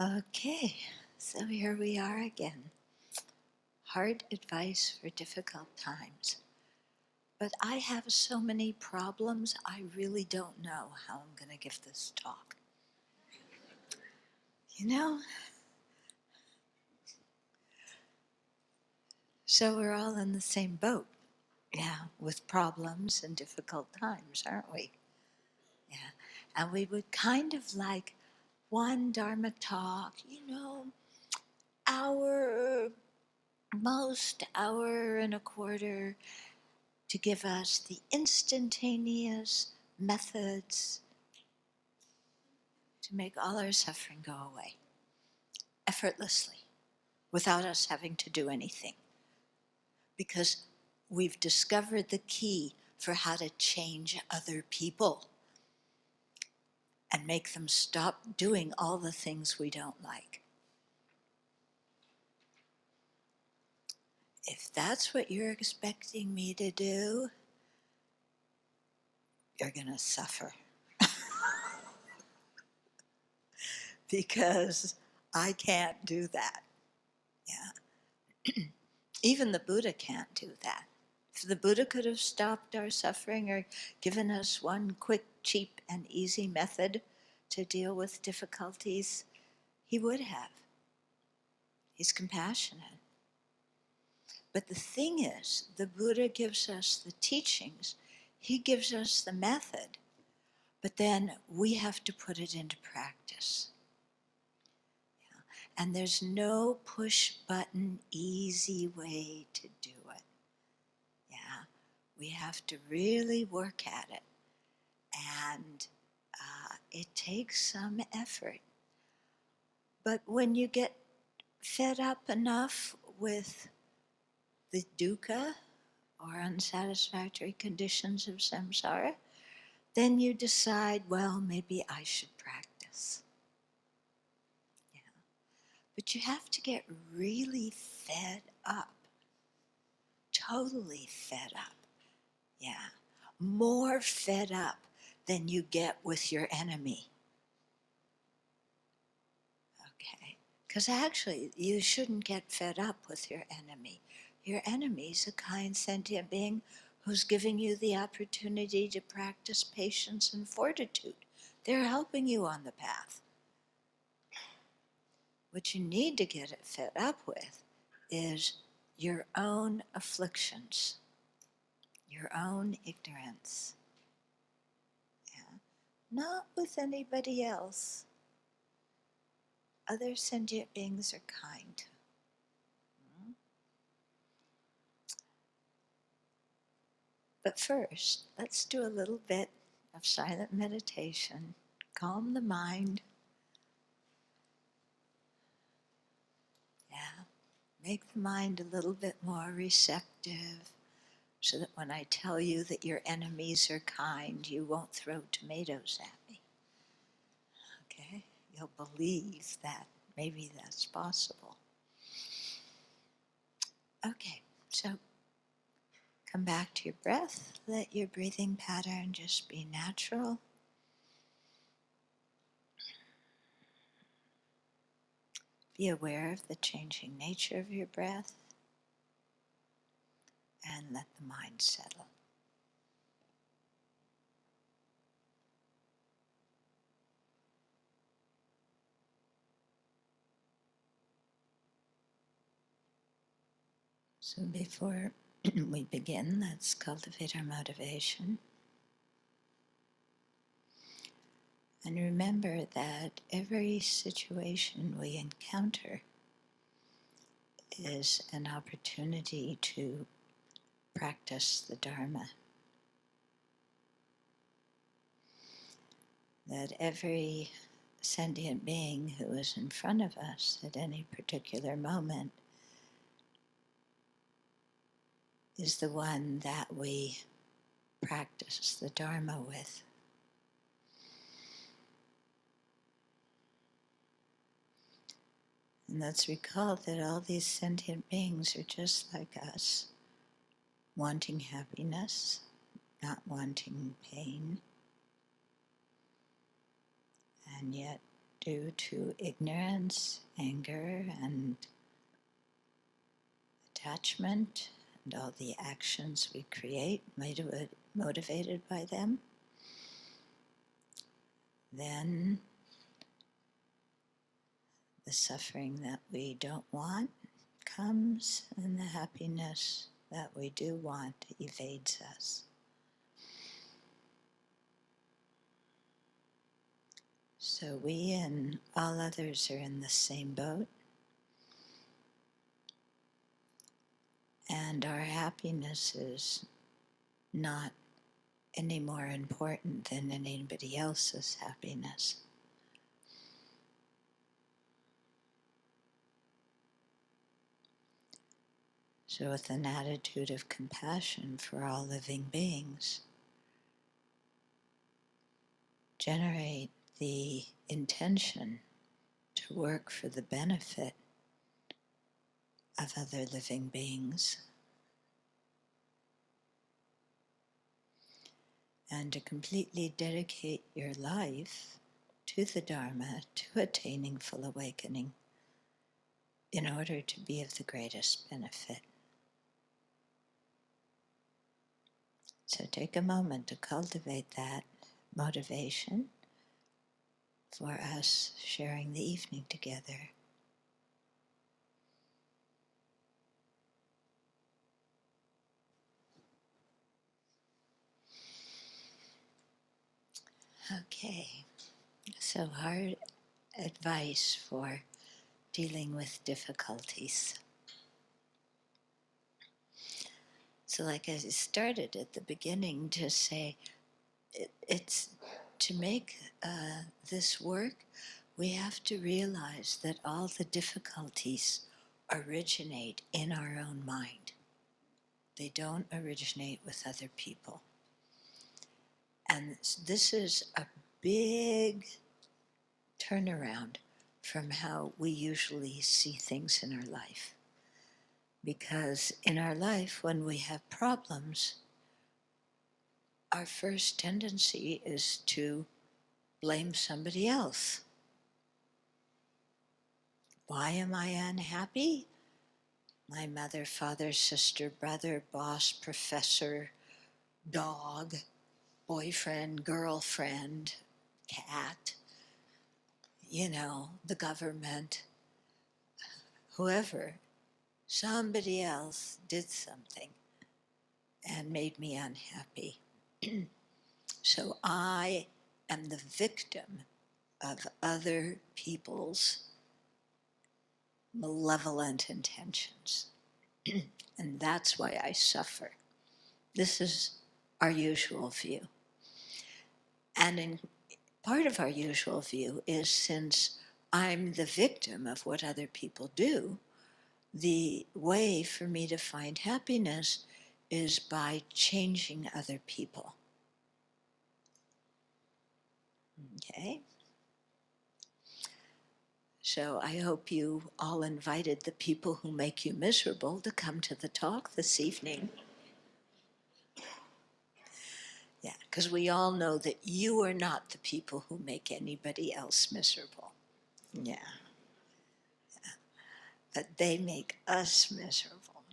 Okay, so here we are again. Hard advice for difficult times. But I have so many problems, I really don't know how I'm going to give this talk. You know? So we're all in the same boat, yeah, with problems and difficult times, aren't we? Yeah. And we would kind of like one Dharma talk, hour, most hour and a quarter, to give us the instantaneous methods to make all our suffering go away effortlessly without us having to do anything. Because we've discovered the key for how to change other people and make them stop doing all the things we don't like. If that's what you're expecting me to do, you're going to suffer. Because I can't do that. Yeah. Even the Buddha can't do that. If the Buddha could have stopped our suffering or given us one quick, cheap, and easy method to deal with difficulties, he would have. He's compassionate. But the thing is, the Buddha gives us the teachings, he gives us the method, but then we have to put it into practice. Yeah. And there's no push-button, easy way to do it. Yeah. We have to really work at it. And it takes some effort. But when you get fed up enough with the dukkha or unsatisfactory conditions of samsara, then you decide, well, maybe I should practice. Yeah. But you have to get really fed up, totally fed up. Yeah. More fed up than you get with your enemy. Okay. Because actually, you shouldn't get fed up with your enemy. Your enemy's a kind sentient being who's giving you the opportunity to practice patience and fortitude. They're helping you on the path. What you need to get it fed up with is your own afflictions, your own ignorance. Yeah? Not with anybody else. Other sentient beings are kind. But first, let's do a little bit of silent meditation. Calm the mind. Yeah. Make the mind a little bit more receptive so that when I tell you that your enemies are kind, you won't throw tomatoes at me. Okay? You'll believe that maybe that's possible. Okay, so come back to your breath. Let your breathing pattern just be natural. Be aware of the changing nature of your breath and let the mind settle. So before we begin, let's cultivate our motivation. And remember that every situation we encounter is an opportunity to practice the Dharma. That every sentient being who is in front of us at any particular moment is the one that we practice the Dharma with. And let's recall that all these sentient beings are just like us, wanting happiness, not wanting pain, and yet due to ignorance, anger, and attachment, and all the actions we create motivated by them, then the suffering that we don't want comes, and the happiness that we do want evades us. So we and all others are in the same boat, and our happiness is not any more important than anybody else's happiness. So with an attitude of compassion for all living beings, generate the intention to work for the benefit of other living beings, and to completely dedicate your life to the Dharma, to attaining full awakening, in order to be of the greatest benefit. So take a moment to cultivate that motivation for us sharing the evening together. Okay, so our advice for dealing with difficulties. So like I started at the beginning to say, it's to make this work, we have to realize that all the difficulties originate in our own mind. They don't originate with other people. And this is a big turnaround from how we usually see things in our life. Because in our life, when we have problems, our first tendency is to blame somebody else. Why am I unhappy? My mother, father, sister, brother, boss, professor, dog, boyfriend, girlfriend, cat, the government, whoever. Somebody else did something and made me unhappy. So I am the victim of other people's malevolent intentions. And that's why I suffer. This is our usual view. And part of our usual view is, since I'm the victim of what other people do, the way for me to find happiness is by changing other people. Okay? So I hope you all invited the people who make you miserable to come to the talk this evening. Yeah, because we all know that you are not the people who make anybody else miserable. Yeah. But they make us miserable.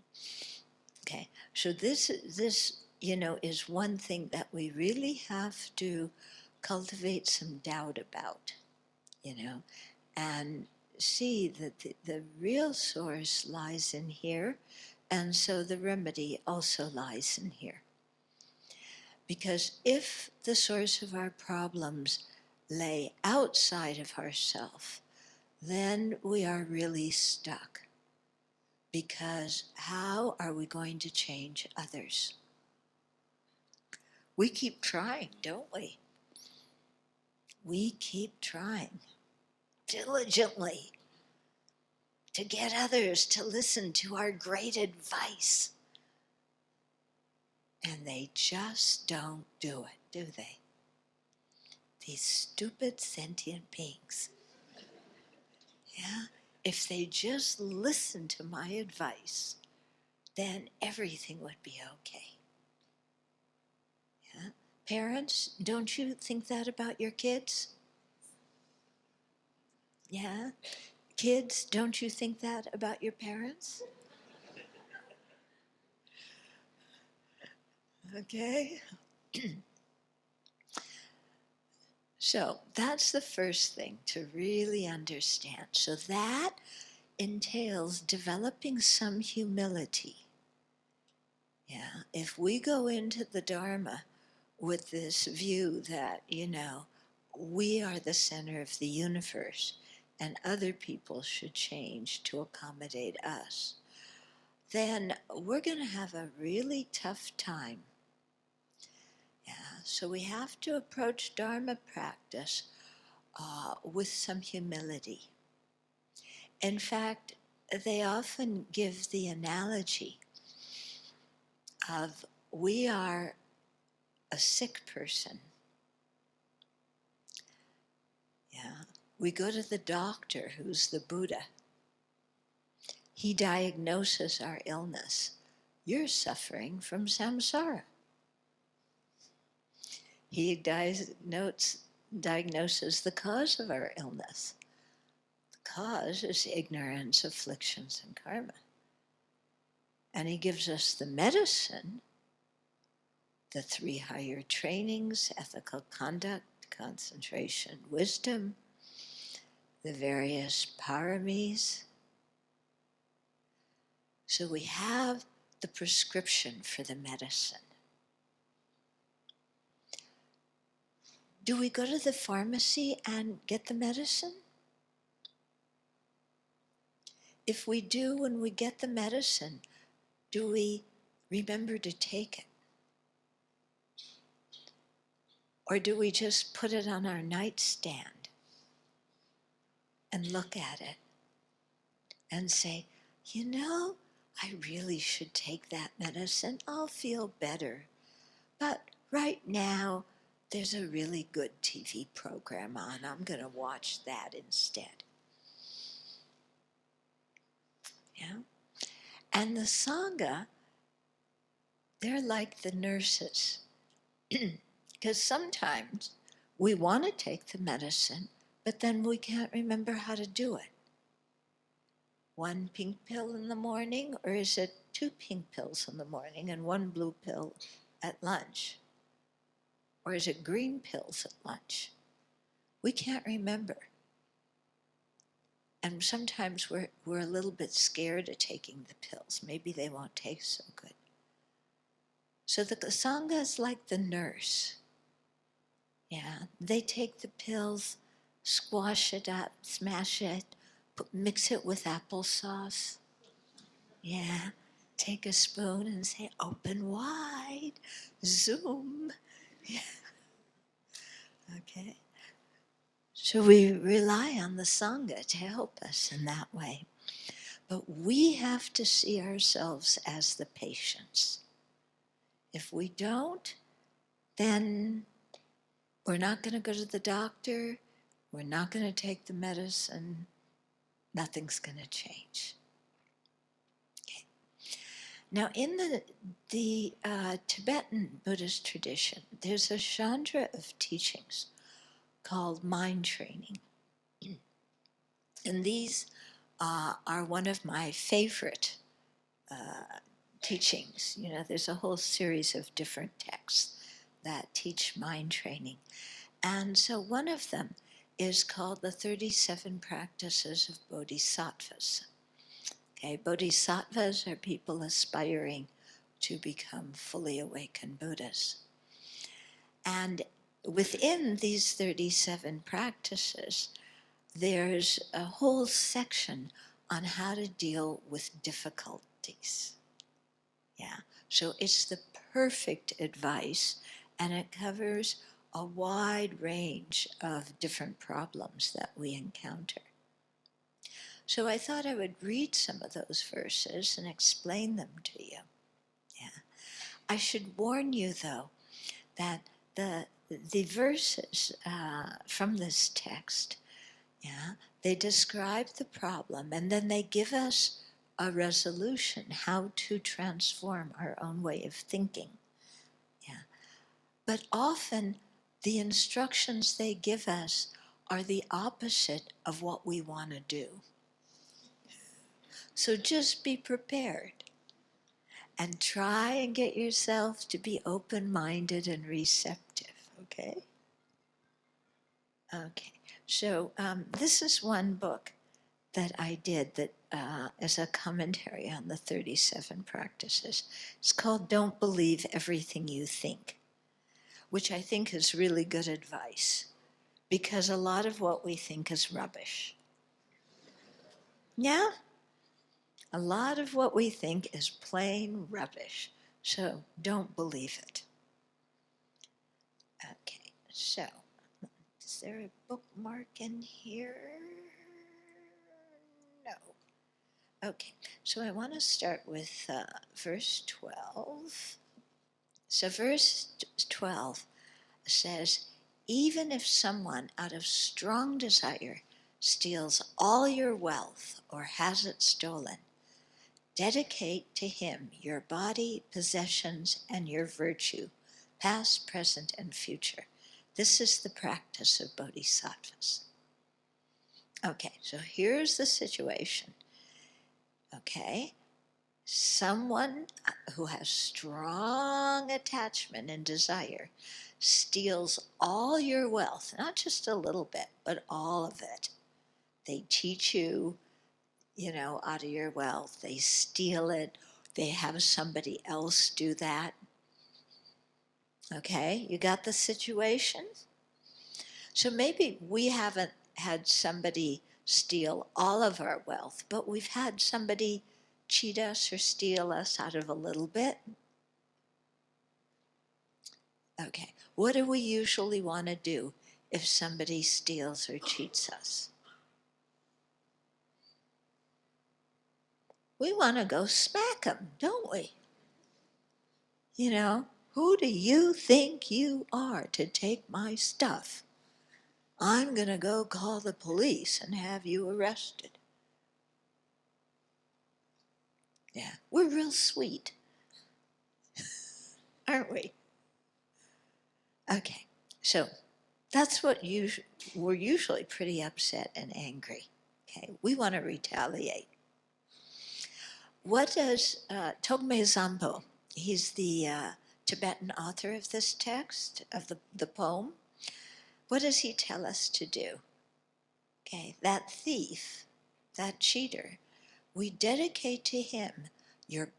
Okay, so this is one thing that we really have to cultivate some doubt about, and see that the real source lies in here, and so the remedy also lies in here. Because if the source of our problems lay outside of ourselves, then we are really stuck. Because how are we going to change others? We keep trying, don't we? We keep trying diligently to get others to listen to our great advice. And they just don't do it, do they? These stupid sentient beings. Yeah? If they just listened to my advice, then everything would be okay. Yeah? Parents, don't you think that about your kids? Yeah? Kids, don't you think that about your parents? Okay? So that's the first thing to really understand. So that entails developing some humility. Yeah, if we go into the Dharma with this view that, we are the center of the universe and other people should change to accommodate us, then we're going to have a really tough time. Yeah, so we have to approach Dharma practice with some humility. In fact, they often give the analogy of we are a sick person. Yeah, we go to the doctor who's the Buddha. He diagnoses our illness. You're suffering from samsara. He diagnoses the cause of our illness. The cause is ignorance, afflictions, and karma. And he gives us the medicine, the 3 higher trainings, ethical conduct, concentration, wisdom, the various paramis. So we have the prescription for the medicine. Do we go to the pharmacy and get the medicine? If we do, when we get the medicine, do we remember to take it? Or do we just put it on our nightstand and look at it and say, I really should take that medicine. I'll feel better. But right now, there's a really good TV program on. I'm going to watch that instead. Yeah? And the Sangha, they're like the nurses. Because sometimes we want to take the medicine, but then we can't remember how to do it. 1 pink pill in the morning, or is it 2 pink pills in the morning and 1 blue pill at lunch? Or is it green pills at lunch? We can't remember. And sometimes we're a little bit scared of taking the pills. Maybe they won't taste so good. So the Sangha is like the nurse. Yeah, they take the pills, squash it up, smash it, mix it with applesauce. Yeah, take a spoon and say, open wide, zoom. Yeah. Okay. So we rely on the Sangha to help us in that way. But we have to see ourselves as the patients. If we don't, then we're not going to go to the doctor, we're not going to take the medicine, nothing's going to change. Okay. Now, in the Tibetan Buddhist tradition, there's a genre of teachings called mind training. And these are one of my favorite teachings. There's a whole series of different texts that teach mind training. And so one of them is called the 37 Practices of Bodhisattvas. Okay, Bodhisattvas are people aspiring to become fully awakened Buddhas. And within these 37 practices, there's a whole section on how to deal with difficulties. Yeah, so it's the perfect advice, and it covers a wide range of different problems that we encounter. So I thought I would read some of those verses and explain them to you. Yeah. I should warn you, though, that the verses from this text, yeah, they describe the problem, and then they give us a resolution, how to transform our own way of thinking. Yeah. But often the instructions they give us are the opposite of what we want to do. So just be prepared and try and get yourself to be open-minded and receptive, okay? Okay, so this is one book that I did that as a commentary on the 37 practices. It's called Don't Believe Everything You Think, which I think is really good advice because a lot of what we think is rubbish. Yeah? A lot of what we think is plain rubbish, so don't believe it. Okay, so is there a bookmark in here? No. Okay, so I want to start with verse 12. So verse 12 says, even if someone out of strong desire steals all your wealth or has it stolen, dedicate to him your body, possessions, and your virtue, past, present, and future. This is the practice of bodhisattvas. Okay, so here's the situation. Okay, someone who has strong attachment and desire steals all your wealth, not just a little bit, but all of it. They teach you, out of your wealth. They steal it. They have somebody else do that. Okay, you got the situation? So maybe we haven't had somebody steal all of our wealth, but we've had somebody cheat us or steal us out of a little bit. Okay, what do we usually want to do if somebody steals or cheats us? We want to go smack them, don't we? Who do you think you are to take my stuff? I'm going to go call the police and have you arrested. Yeah, we're real sweet, aren't we? Okay, so that's what we're usually pretty upset and angry. Okay, we want to retaliate. What does Togme Zampo, he's the Tibetan author of this text, of the poem, what does he tell us to do? Okay, that thief, that cheater, we dedicate to him your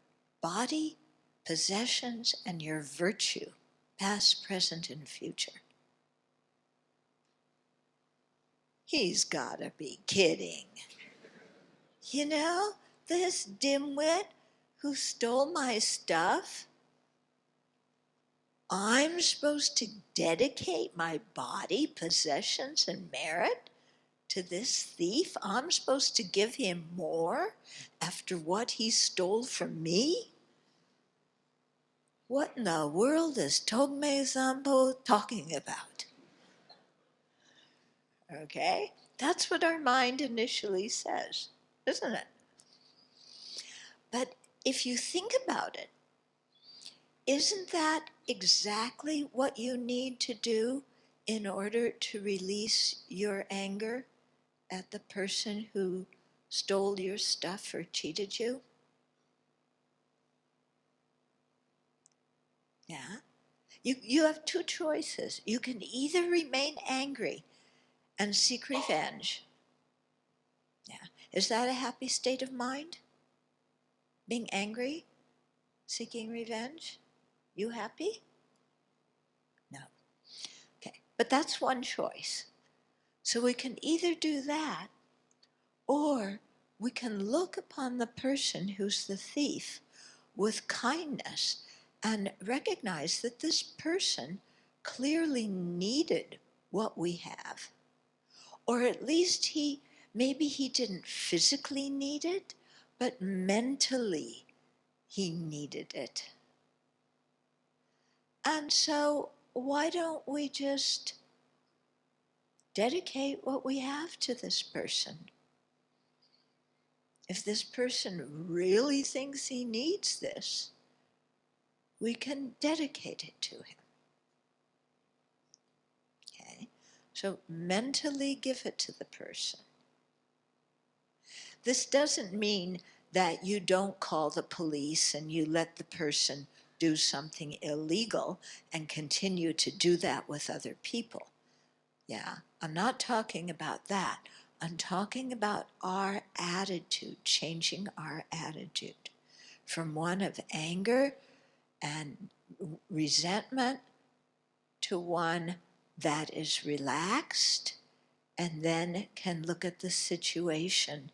body, possessions, and your virtue, past, present, and future. He's gotta be kidding. This dimwit who stole my stuff, I'm supposed to dedicate my body, possessions, and merit to this thief? I'm supposed to give him more after what he stole from me? What in the world is Togme Zampo talking about? Okay, that's what our mind initially says, isn't it? But if you think about it, isn't that exactly what you need to do in order to release your anger at the person who stole your stuff or cheated you? Yeah. You have two choices. You can either remain angry and seek revenge. Yeah. Is that a happy state of mind? Being angry? Seeking revenge? You happy? No. Okay. But that's one choice. So we can either do that, or we can look upon the person who's the thief with kindness and recognize that this person clearly needed what we have. Or at least maybe he didn't physically need it, but mentally he needed it. And so why don't we just dedicate what we have to this person? If this person really thinks he needs this, we can dedicate it to him. Okay? So mentally give it to the person. This doesn't mean that you don't call the police and you let the person do something illegal and continue to do that with other people. Yeah, I'm not talking about that. I'm talking about our attitude, changing our attitude from one of anger and resentment to one that is relaxed and then can look at the situation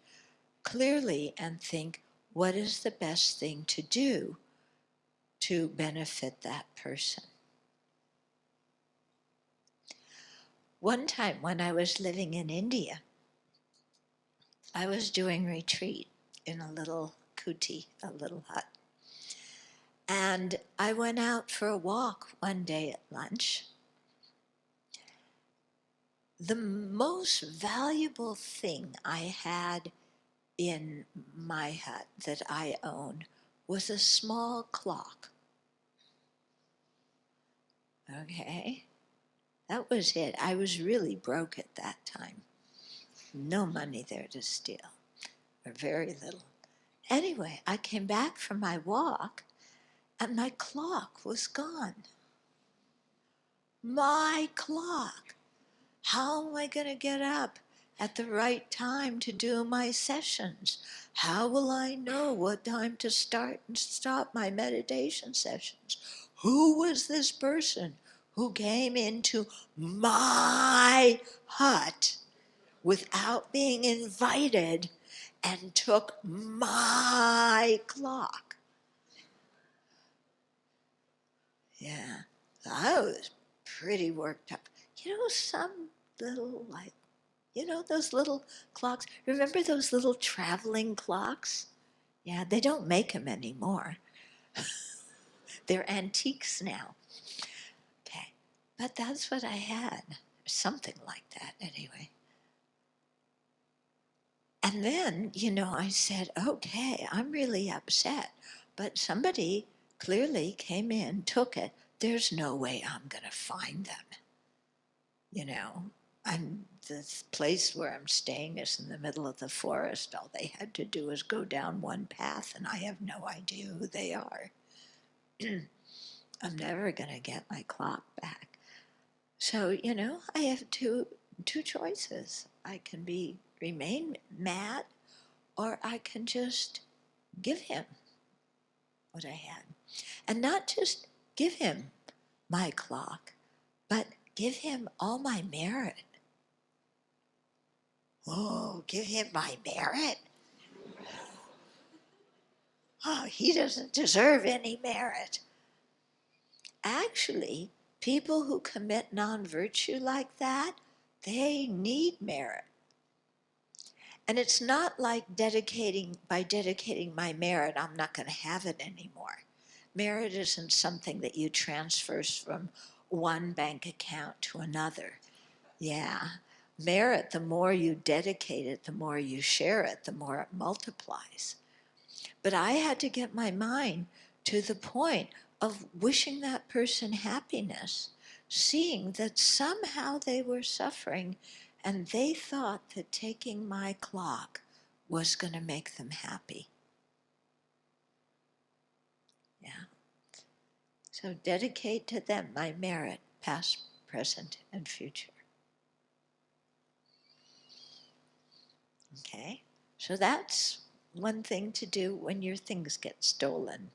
clearly and think, what is the best thing to do to benefit that person? One time when I was living in India, I was doing retreat in a little kuti, a little hut. And I went out for a walk one day at lunch. The most valuable thing I had in my hut that I own was a small clock. Okay? That was it. I was really broke at that time. No money there to steal, or very little. Anyway, I came back from my walk and my clock was gone. My clock. How am I going to get up at the right time to do my sessions? How will I know what time to start and stop my meditation sessions? Who was this person who came into my hut without being invited and took my clock? Yeah, I was pretty worked up. Some little, those little clocks. Remember those little traveling clocks? Yeah, they don't make them anymore. They're antiques now. Okay, but that's what I had. Something like that, anyway. And then, I said, okay, I'm really upset, but somebody clearly came in, took it. There's no way I'm going to find them. This place where I'm staying is in the middle of the forest. All they had to do is go down one path, and I have no idea who they are. I'm never going to get my clock back. So, I have two choices. I can remain mad, or I can just give him what I had. And not just give him my clock, but give him all my merit. Oh, give him my merit? Oh, he doesn't deserve any merit. Actually, people who commit non-virtue like that, they need merit. And it's not like by dedicating my merit, I'm not going to have it anymore. Merit isn't something that you transfer from one bank account to another. Yeah. Merit, the more you dedicate it, the more you share it, the more it multiplies. But I had to get my mind to the point of wishing that person happiness, seeing that somehow they were suffering and they thought that taking my clock was going to make them happy. Yeah. So dedicate to them my merit, past, present, and future. Okay? So that's one thing to do when your things get stolen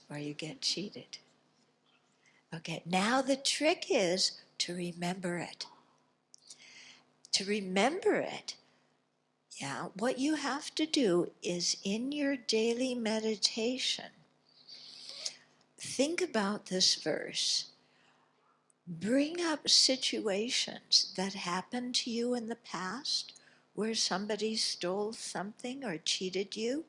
or you get cheated. Okay, now the trick is to remember it. To remember it, what you have to do is in your daily meditation, think about this verse. Bring up situations that happened to you in the past where somebody stole something or cheated you,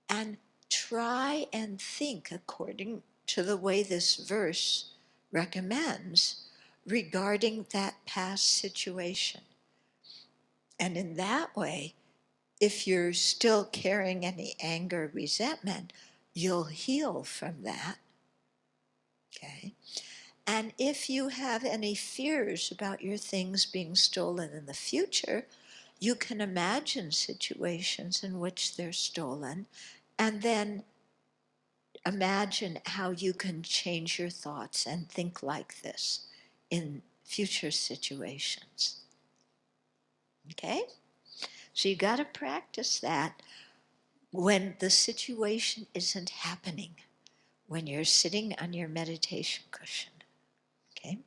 and try and think according to the way this verse recommends regarding that past situation. And in that way, if you're still carrying any anger, resentment, you'll heal from that. Okay? And if you have any fears about your things being stolen in the future, you can imagine situations in which they're stolen, and then imagine how you can change your thoughts and think like this in future situations. Okay? So you got to practice that when the situation isn't happening, when you're sitting on your meditation cushion. Okay?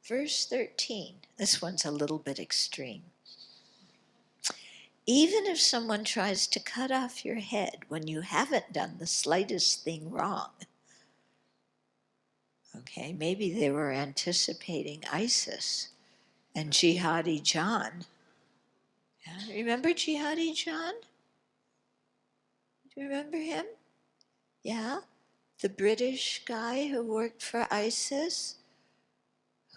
Verse 13. This one's a little bit extreme. Even if someone tries to cut off your head when you haven't done the slightest thing wrong, okay, maybe they were anticipating ISIS and Jihadi John. Yeah, remember Jihadi John? Do you remember him? Yeah, the British guy who worked for ISIS,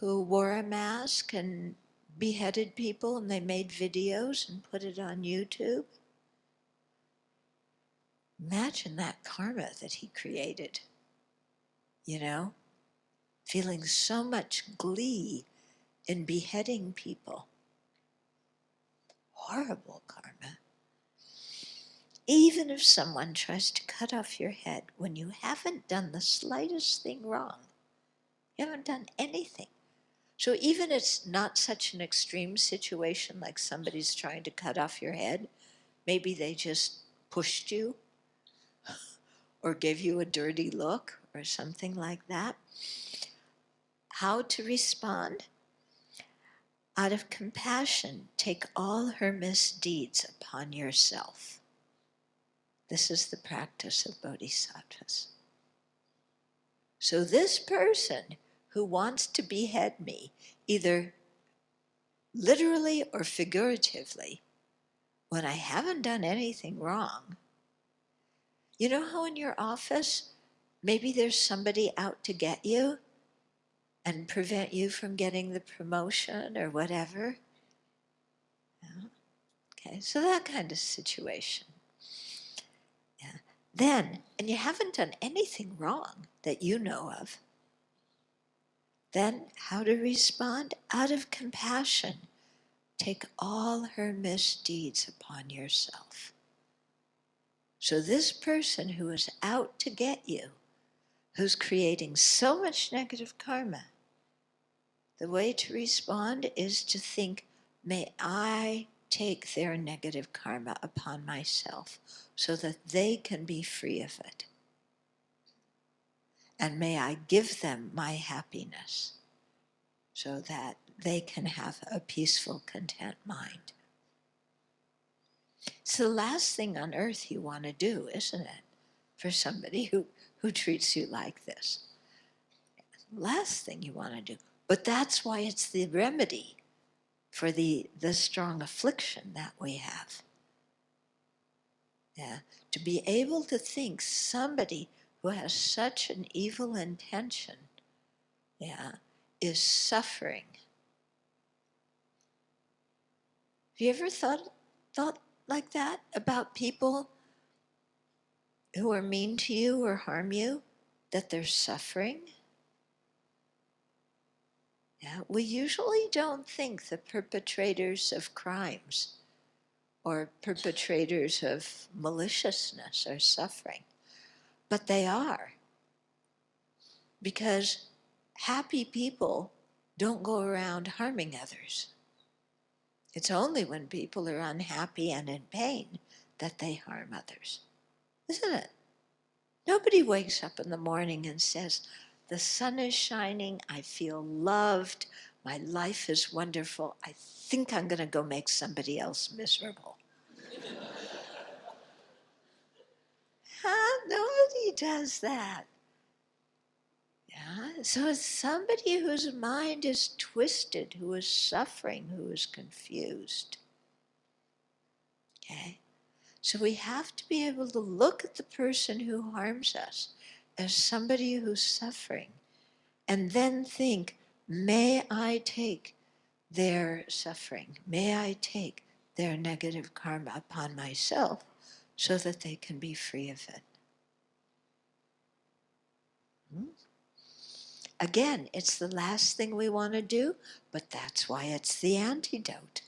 who wore a mask and beheaded people, and they made videos and put it on YouTube. Imagine that karma that he created, feeling so much glee in beheading people. Horrible karma. Even if someone tries to cut off your head when you haven't done the slightest thing wrong, you haven't done anything. So even it's not such an extreme situation like somebody's trying to cut off your head, maybe they just pushed you or gave you a dirty look or something like that. How to respond? Out of compassion, take all her misdeeds upon yourself. This is the practice of bodhisattvas. So this person who wants to behead me, either literally or figuratively, when I haven't done anything wrong, you know how in your office, maybe there's somebody out to get you and prevent you from getting the promotion or whatever? Yeah. Okay, so that kind of situation. Yeah. Then, and you haven't done anything wrong that you know of, then how to respond? Out of compassion, take all her misdeeds upon yourself. So this person who is out to get you, who's creating so much negative karma, the way to respond is to think, may I take their negative karma upon myself so that they can be free of it. And may I give them my happiness so that they can have a peaceful, content mind. It's the last thing on earth you want to do, isn't it? For somebody who treats you like this. Last thing you want to do. But that's why it's the remedy for the strong affliction that we have. Yeah, to be able to think somebody who has such an evil intention, yeah, is suffering. Have you ever thought like that about people who are mean to you or harm you, that they're suffering? Yeah, we usually don't think the perpetrators of crimes or perpetrators of maliciousness are suffering, but they are. Because happy people don't go around harming others. It's only when people are unhappy and in pain that they harm others, isn't it? Nobody wakes up in the morning and says, the sun is shining, I feel loved, my life is wonderful, I think I'm going to go make somebody else miserable. Nobody does that. Yeah? So it's somebody whose mind is twisted, who is suffering, who is confused. Okay? So we have to be able to look at the person who harms us as somebody who's suffering, and then think, may I take their suffering, may I take their negative karma upon myself so that they can be free of it. Again, it's the last thing we want to do, but that's why it's the antidote.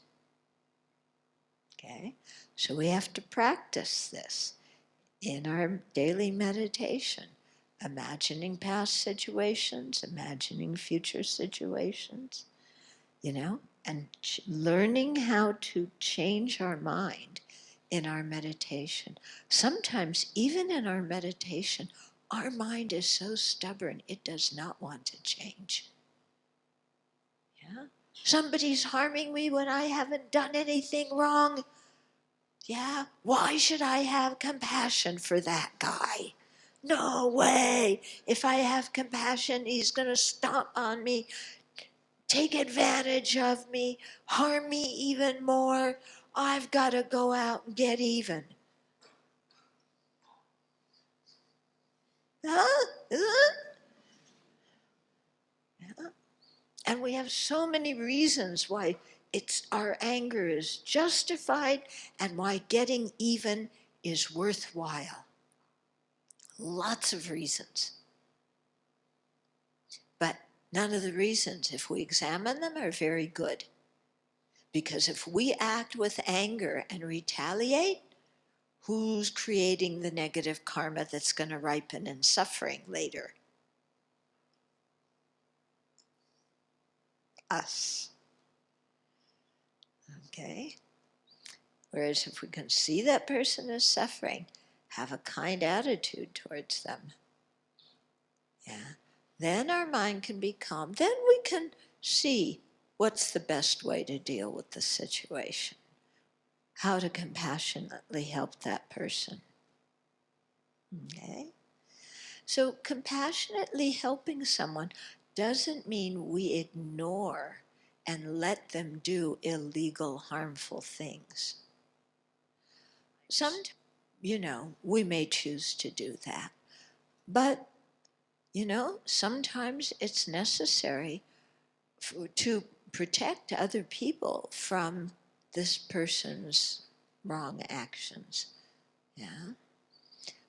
Okay? So we have to practice this in our daily meditation, imagining past situations, imagining future situations, and learning how to change our mind in our meditation. Sometimes, even in our meditation, our mind is so stubborn, it does not want to change. Yeah? Somebody's harming me when I haven't done anything wrong. Yeah? Why should I have compassion for that guy? No way. If I have compassion, he's going to stomp on me, take advantage of me, harm me even more. I've got to go out and get even. Huh? Huh? Yeah. And we have so many reasons why our anger is justified and why getting even is worthwhile. Lots of reasons. But none of the reasons, if we examine them, are very good. Because if we act with anger and retaliate, who's creating the negative karma that's going to ripen in suffering later? Us. Okay? Whereas if we can see that person is suffering, have a kind attitude towards them. Yeah. Then our mind can be calm. Then we can see what's the best way to deal with the situation. How to compassionately help that person. Okay? So compassionately helping someone doesn't mean we ignore and let them do illegal, harmful things. Sometimes, we may choose to do that. But, sometimes it's necessary to protect other people from this person's wrong actions. Yeah?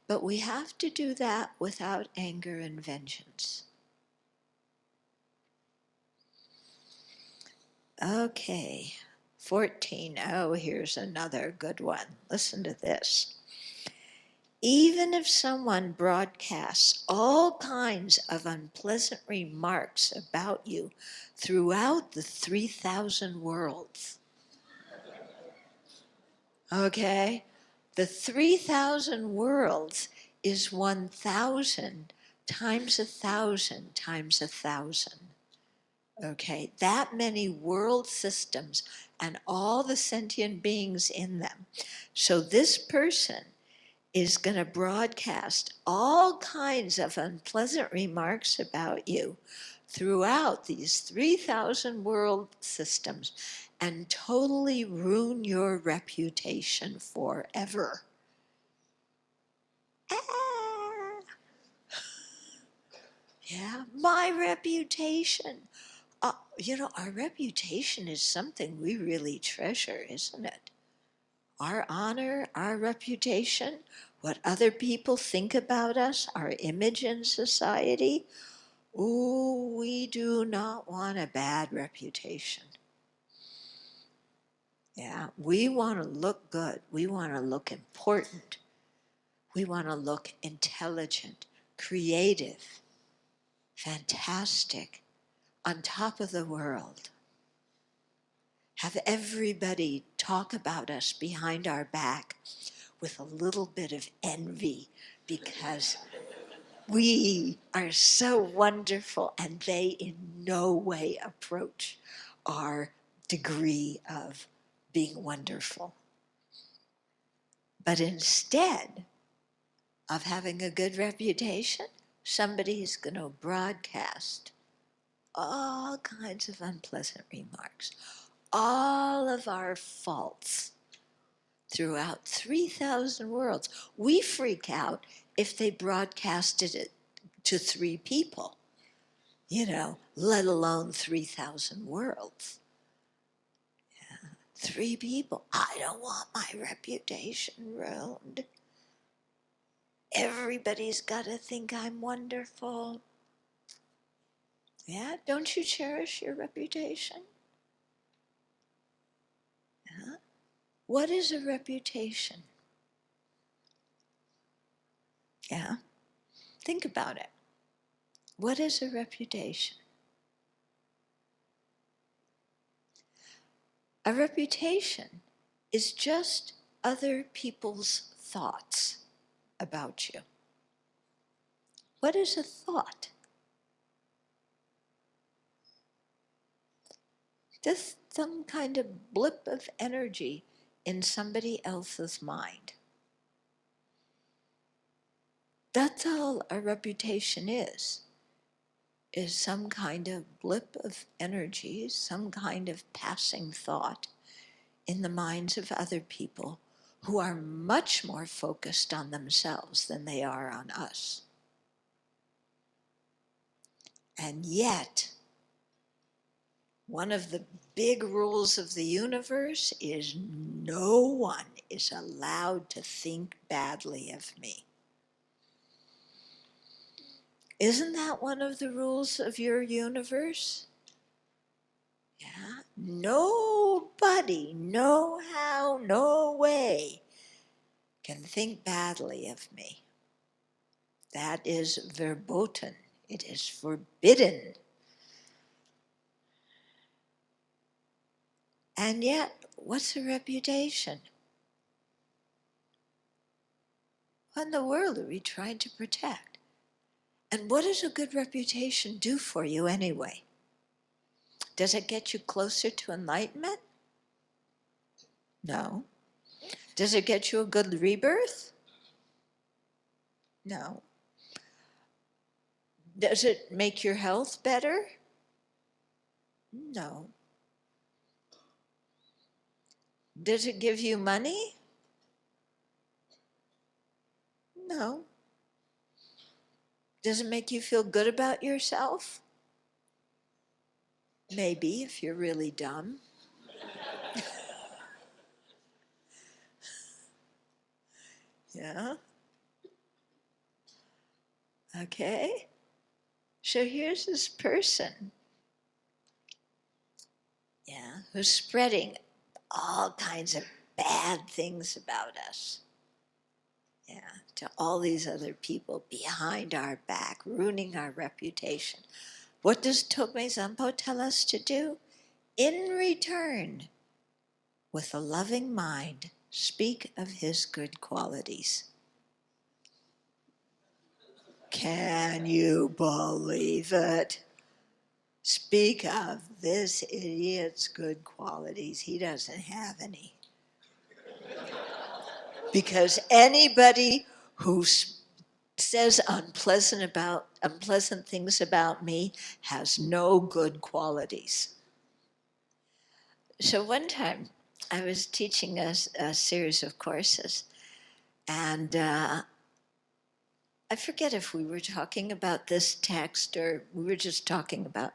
But we have to do that without anger and vengeance. Okay, 14. Oh, here's another good one. Listen to this. Even if someone broadcasts all kinds of unpleasant remarks about you throughout the 3,000 worlds, okay? The 3,000 worlds is 1,000 times 1,000 times 1,000. Okay, that many world systems and all the sentient beings in them. So this person is going to broadcast all kinds of unpleasant remarks about you throughout these 3,000 world systems and totally ruin your reputation forever. Ah. Yeah, my reputation. Our reputation is something we really treasure, isn't it? Our honor, our reputation, what other people think about us, our image in society. Oh, we do not want a bad reputation. Yeah, we want to look good. We want to look important. We want to look intelligent, creative, fantastic, on top of the world. Have everybody talk about us behind our back with a little bit of envy because we are so wonderful and they in no way approach our degree of being wonderful. But instead of having a good reputation, somebody is going to broadcast all kinds of unpleasant remarks, all of our faults throughout 3,000 worlds. We freak out if they broadcasted it to 3 people, let alone 3,000 worlds. Yeah. 3 people. I don't want my reputation ruined. Everybody's got to think I'm wonderful. Yeah, don't you cherish your reputation? Yeah. What is a reputation? Yeah, think about it. What is a reputation? A reputation is just other people's thoughts about you. What is a thought? Just some kind of blip of energy in somebody else's mind. That's all a reputation is some kind of blip of energy, some kind of passing thought in the minds of other people who are much more focused on themselves than they are on us. And yet, one of the big rules of the universe is no one is allowed to think badly of me. Isn't that one of the rules of your universe? Yeah. Nobody, no how, no way can think badly of me. That is verboten. It is forbidden. And yet, what's a reputation? What in the world are we trying to protect? And what does a good reputation do for you anyway? Does it get you closer to enlightenment? No. Does it get you a good rebirth? No. Does it make your health better? No. Does it give you money? No. Does it make you feel good about yourself? Maybe, if you're really dumb. Yeah. Okay. So here's this person, yeah, who's spreading all kinds of bad things about us. Yeah, to all these other people behind our back, ruining our reputation. What does Tokme Zampo tell us to do? In return, with a loving mind, speak of his good qualities. Can you believe it? Speak of this idiot's good qualities. He doesn't have any. Because anybody who says unpleasant things about me has no good qualities. So one time I was teaching a series of courses, and I forget if we were talking about this text or we were just talking about,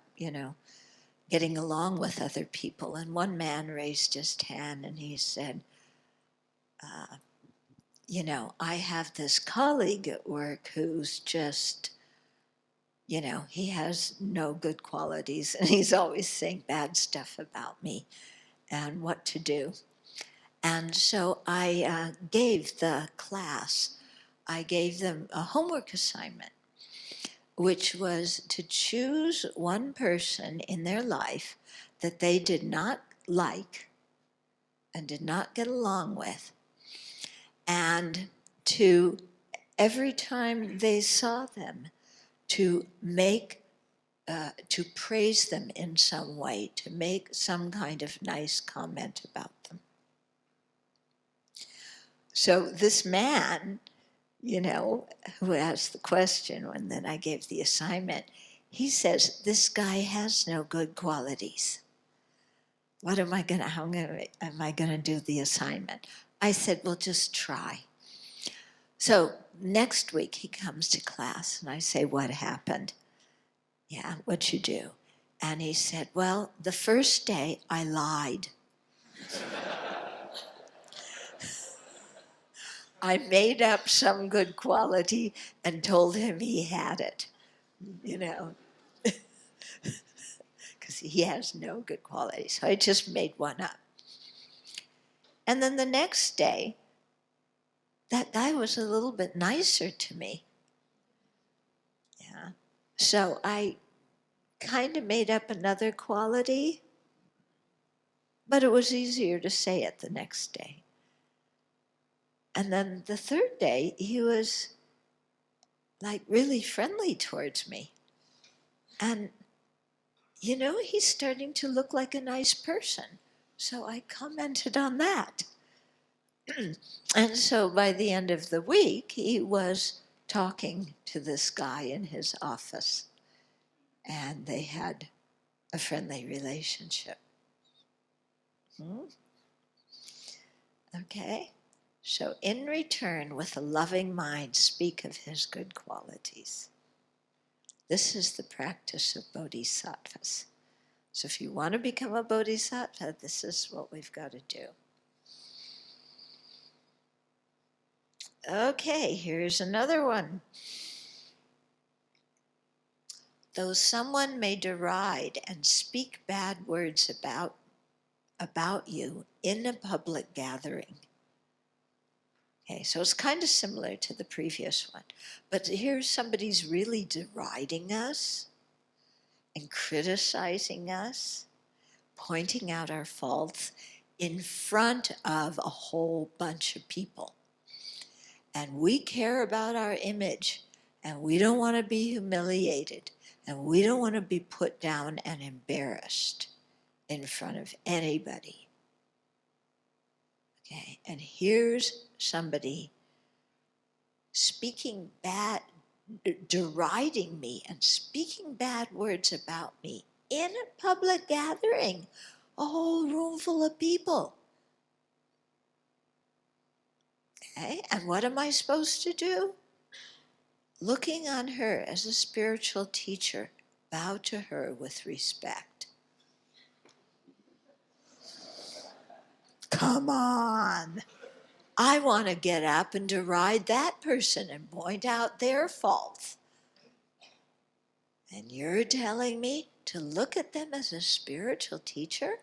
getting along with other people. And one man raised his hand and he said, I have this colleague at work who's just, he has no good qualities and he's always saying bad stuff about me and what to do. And so I gave the class, I gave them a homework assignment, which was to choose one person in their life that they did not like and did not get along with, and to, every time they saw them, to to praise them in some way, to make some kind of nice comment about them. So this man, who asked the question, and then I gave the assignment, he says, this guy has no good qualities. What am I going to, am I going to do the assignment? I said, well, just try. So next week he comes to class and I say, what happened? Yeah, what'd you do? And he said, well, the first day I lied. I made up some good quality and told him he had it, thinks he has no good qualities. So I just made one up. And then the next day, that guy was a little bit nicer to me. Yeah. So I kind of made up another quality, but it was easier to say it the next day. And then the third day, he was like really friendly towards me. And, you know, he's starting to look like a nice person. So I commented on that. And so by the end of the week, he was talking to this guy in his office. And they had a friendly relationship. Okay? So in return, with a loving mind, speak of his good qualities. This is the practice of bodhisattvas. So if you want to become a bodhisattva, this is what we've got to do. Okay, here's another one. Though someone may deride and speak bad words about you in a public gathering. Okay, so it's kind of similar to the previous one. But here somebody's really deriding us and criticizing us, pointing out our faults in front of a whole bunch of people. And we care about our image, and we don't want to be humiliated, and we don't want to be put down and embarrassed in front of anybody. Okay, and here's somebody speaking bad, deriding me and speaking bad words about me in a public gathering, a whole room full of people. Okay, and what am I supposed to do? Looking on her as a spiritual teacher, bow to her with respect. Come on. I want to get up and deride that person and point out their faults. And you're telling me to look at them as a spiritual teacher?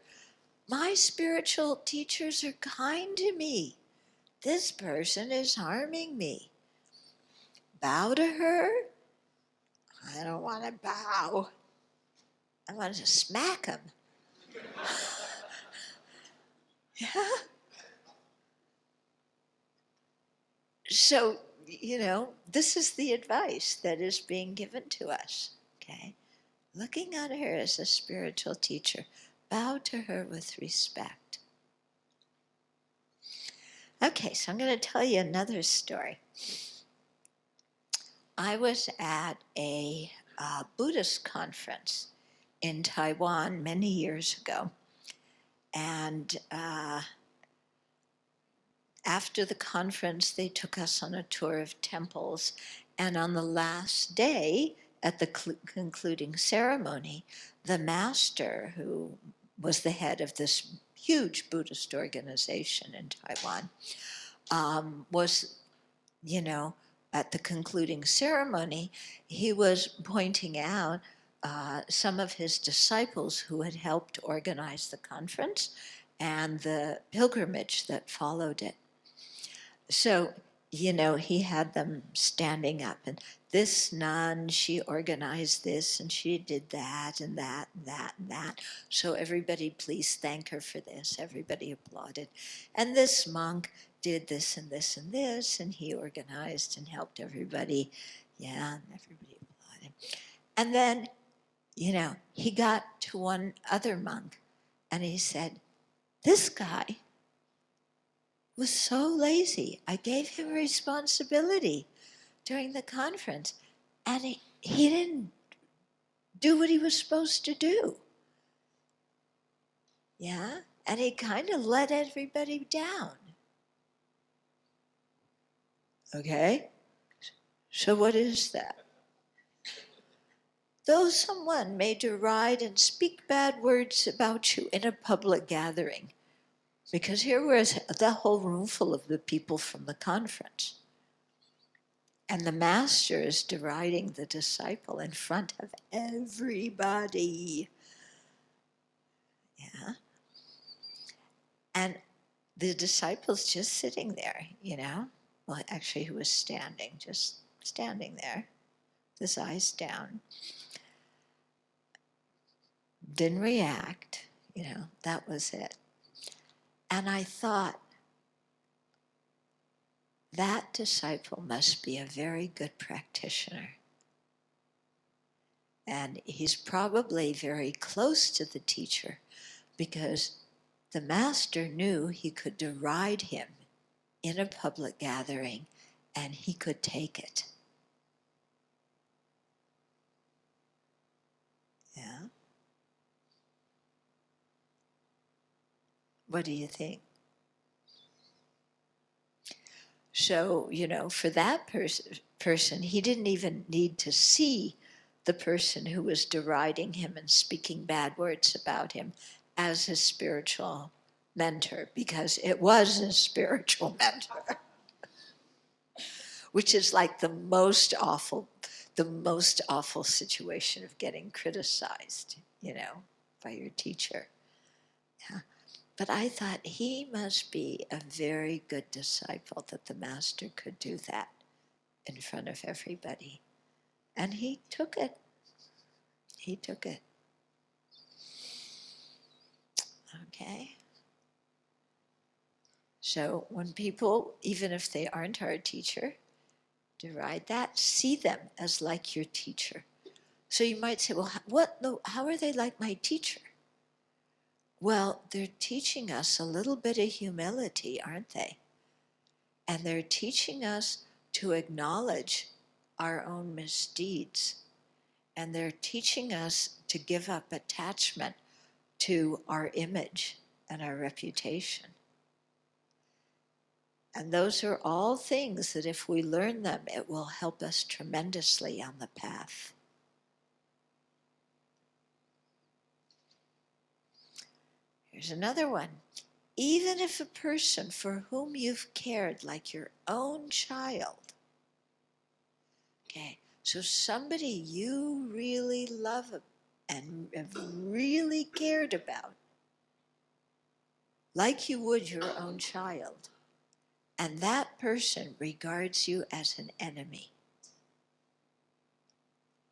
My spiritual teachers are kind to me. This person is harming me. Bow to her? I don't want to bow. I want to smack him. Yeah. So, you know, this is the advice that is being given to us, okay? Looking at her as a spiritual teacher, bow to her with respect. Okay, so I'm going to tell you another story. I was at a Buddhist conference in Taiwan many years ago, and after the conference, they took us on a tour of temples, and on the last day, at the concluding ceremony, the master, who was the head of this huge Buddhist organization in Taiwan, was, you know, at the concluding ceremony, he was pointing out some of his disciples who had helped organize the conference and the pilgrimage that followed it. So, you know, he had them standing up, and this nun, she organized this, and she did that, and that, and that, and that. So everybody, please thank her for this. Everybody applauded. And this monk did this, and this, and this, and he organized and helped everybody. Yeah, and everybody applauded. And then, you know, he got to one other monk, and he said, this guy was so lazy. I gave him responsibility during the conference, and he didn't do what he was supposed to do. Yeah? And he kind of let everybody down. Okay? So what is that? Though someone may deride and speak bad words about you in a public gathering, because here was the whole room full of the people from the conference. And the master is deriding the disciple in front of everybody. the disciple's just sitting there, Well, actually, he was standing, just standing there, his eyes down. Didn't react, that was it. And I thought, that disciple must be a very good practitioner. And he's probably very close to the teacher because the master knew he could deride him in a public gathering and he could take it. Yeah? What do you think? So, for that person, he didn't even need to see the person who was deriding him and speaking bad words about him as his spiritual mentor, because it was his spiritual mentor, which is like the most awful situation of getting criticized, by your teacher. Yeah. But I thought he must be a very good disciple that the master could do that in front of everybody. And he took it. He took it. Okay? So when people, even if they aren't our teacher, deride that, see them as like your teacher. So you might say, well, how are they like my teacher? Well, they're teaching us a little bit of humility, aren't they? And they're teaching us to acknowledge our own misdeeds. And they're teaching us to give up attachment to our image and our reputation. And those are all things that if we learn them, it will help us tremendously on the path. Here's another one. Even if a person for whom you've cared like your own child, okay, so somebody you really love and have really cared about, like you would your own child, and that person regards you as an enemy.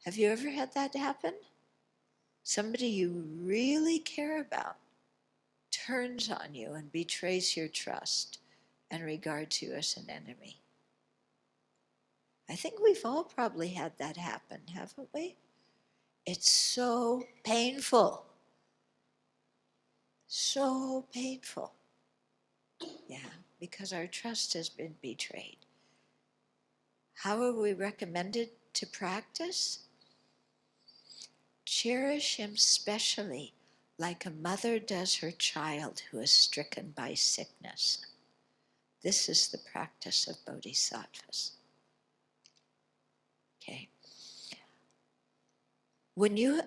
Have you ever had that happen? Somebody you really care about turns on you and betrays your trust and regards you as an enemy. I think we've all probably had that happen, haven't we? It's so painful. So painful. Yeah, because our trust has been betrayed. How are we recommended to practice? Cherish him specially, like a mother does her child who is stricken by sickness. This is the practice of bodhisattvas. Okay. When you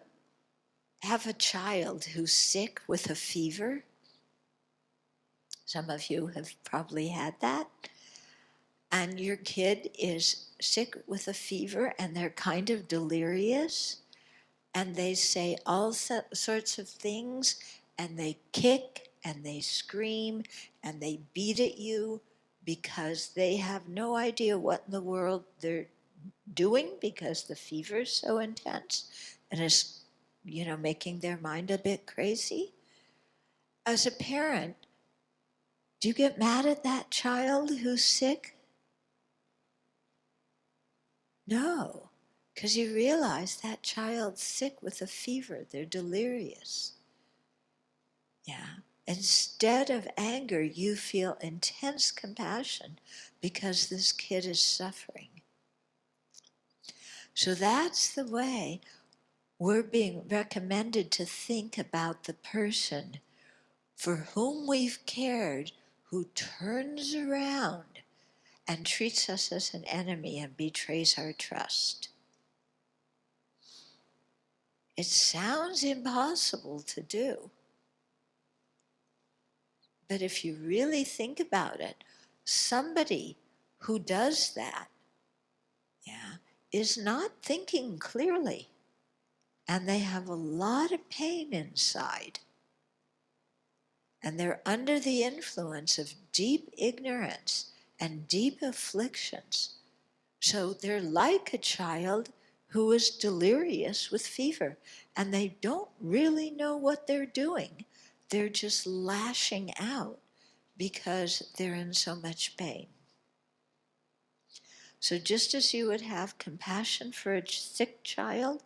have a child who's sick with a fever, some of you have probably had that, and your kid is sick with a fever and they're kind of delirious, and they say all sorts of things, and they kick and they scream and they beat at you because they have no idea what in the world they're doing because the fever is so intense and is, making their mind a bit crazy. As a parent, do you get mad at that child who's sick? No. Because you realize that child's sick with a fever. They're delirious. Yeah. Instead of anger, you feel intense compassion because this kid is suffering. So that's the way we're being recommended to think about the person for whom we've cared, who turns around and treats us as an enemy and betrays our trust. It sounds impossible to do. But if you really think about it, somebody who does that, is not thinking clearly. And they have a lot of pain inside. And they're under the influence of deep ignorance and deep afflictions. So they're like a child who is delirious with fever, and they don't really know what they're doing. They're just lashing out because they're in so much pain. So just as you would have compassion for a sick child,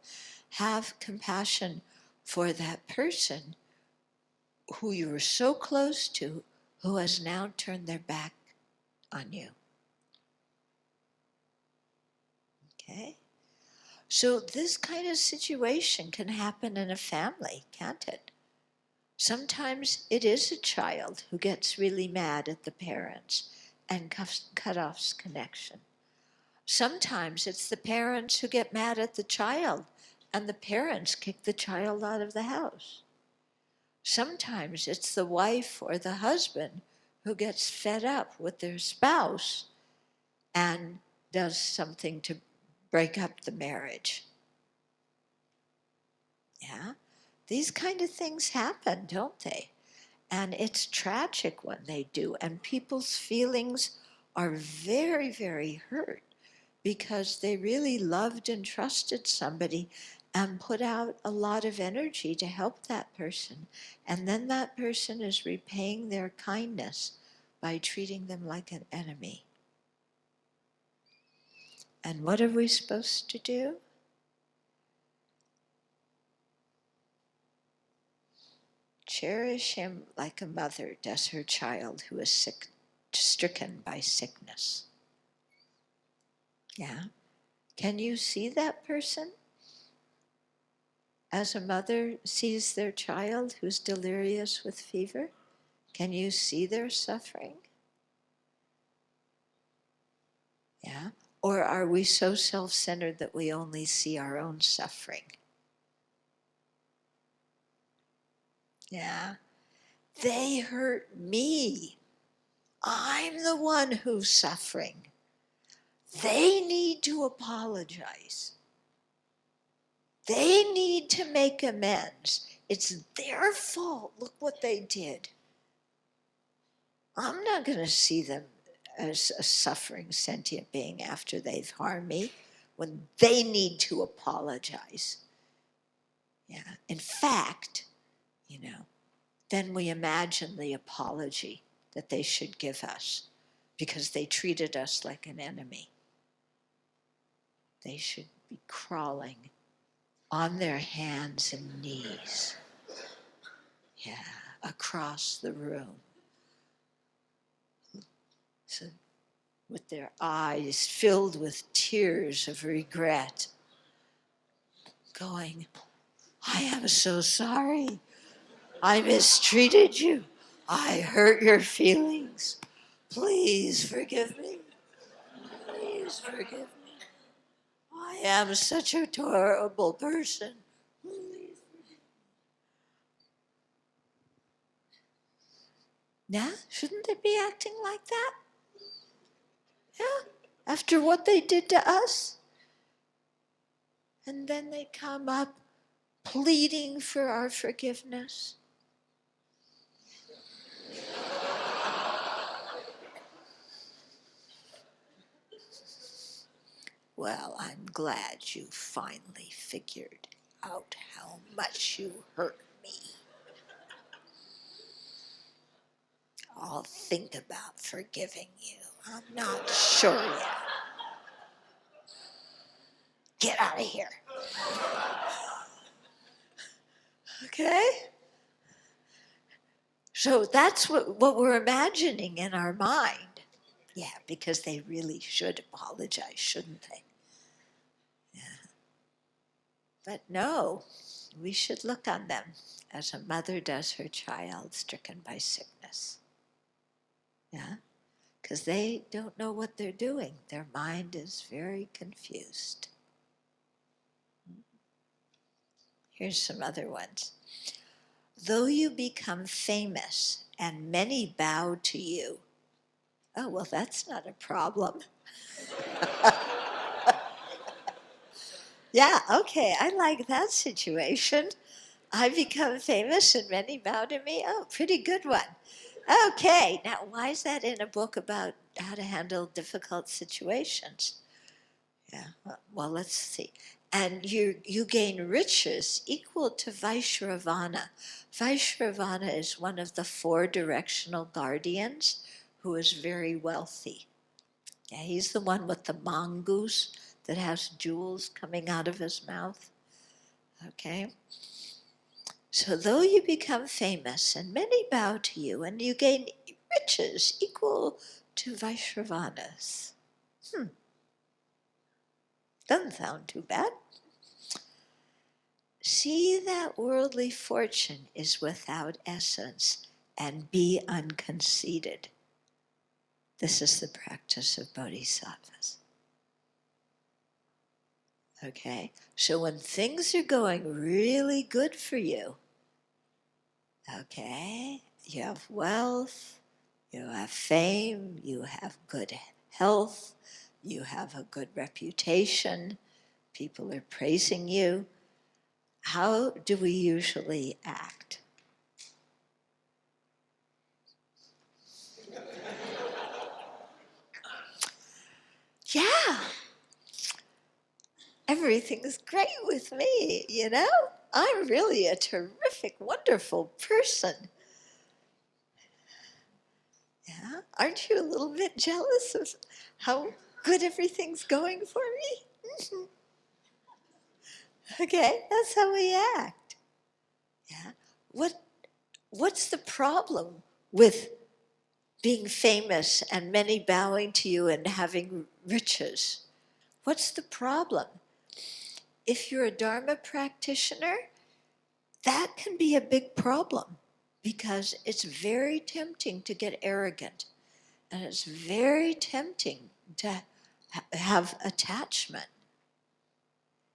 have compassion for that person who you were so close to, who has now turned their back on you. Okay? So this kind of situation can happen in a family, can't it? Sometimes it is a child who gets really mad at the parents and cut off connection. Sometimes it's the parents who get mad at the child and the parents kick the child out of the house. Sometimes it's the wife or the husband who gets fed up with their spouse and does something to break up the marriage. Yeah? These kind of things happen, don't they? And it's tragic when they do. And people's feelings are very, very hurt because they really loved and trusted somebody and put out a lot of energy to help that person. And then that person is repaying their kindness by treating them like an enemy. And what are we supposed to do? Cherish him like a mother does her child who is sick, stricken by sickness. Yeah? Can you see that person? As a mother sees their child who's delirious with fever, can you see their suffering? Yeah? Or are we so self-centered that we only see our own suffering? Yeah? They hurt me. I'm the one who's suffering. They need to apologize. They need to make amends. It's their fault. Look what they did. I'm not going to see them as a suffering sentient being after they've harmed me when they need to apologize. Yeah. In fact, then we imagine the apology that they should give us because they treated us like an enemy. They should be crawling on their hands and knees, across the room, so with their eyes filled with tears of regret, going, I am so sorry. I mistreated you. I hurt your feelings. Please forgive me. Please forgive me. I am such a terrible person. Please. Now, shouldn't they be acting like that? Yeah, after what they did to us. And then they come up pleading for our forgiveness. Well, I'm glad you finally figured out how much you hurt me. I'll think about forgiving you. I'm not sure yet. Get out of here. Okay? So that's what we're imagining in our mind. Yeah, because they really should apologize, shouldn't they? Yeah. But no, we should look on them as a mother does her child stricken by sickness. Yeah? Because they don't know what they're doing. Their mind is very confused. Here's some other ones. Though you become famous and many bow to you. Oh, well, that's not a problem. Yeah, okay, I like that situation. I become famous and many bow to me. Oh, pretty good one. Okay, now why is that in a book about how to handle difficult situations? Yeah, well, let's see. And you gain riches equal to Vaishravana. Vaishravana is one of the four directional guardians who is very wealthy. Yeah, he's the one with the mongoose that has jewels coming out of his mouth. Okay? So though you become famous and many bow to you and you gain riches equal to Vaishravanas. Doesn't sound too bad. See that worldly fortune is without essence and be unconceited. This is the practice of bodhisattvas. Okay? So when things are going really good for you, okay, you have wealth, you have fame, you have good health, you have a good reputation, people are praising you. How do we usually act? Yeah, everything's great with me, you know? I'm really a terrific, wonderful person. Yeah, aren't you a little bit jealous of how good everything's going for me? Okay, that's how we act. Yeah. What's the problem with being famous and many bowing to you and having riches? What's the problem? If you're a Dharma practitioner, that can be a big problem because it's very tempting to get arrogant and it's very tempting to have attachment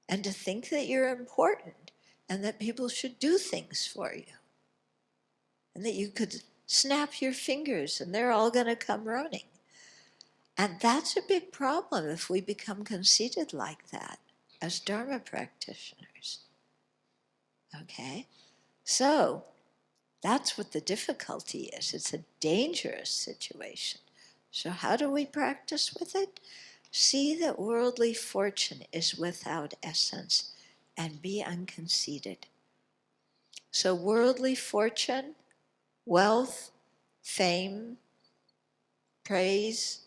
and to think that you're important and that people should do things for you and that you could snap your fingers and they're all going to come running. And that's a big problem if we become conceited like that as Dharma practitioners. Okay? So, that's what the difficulty is. It's a dangerous situation. So how do we practice with it? See that worldly fortune is without essence and be unconceited. So worldly fortune, wealth, fame, praise,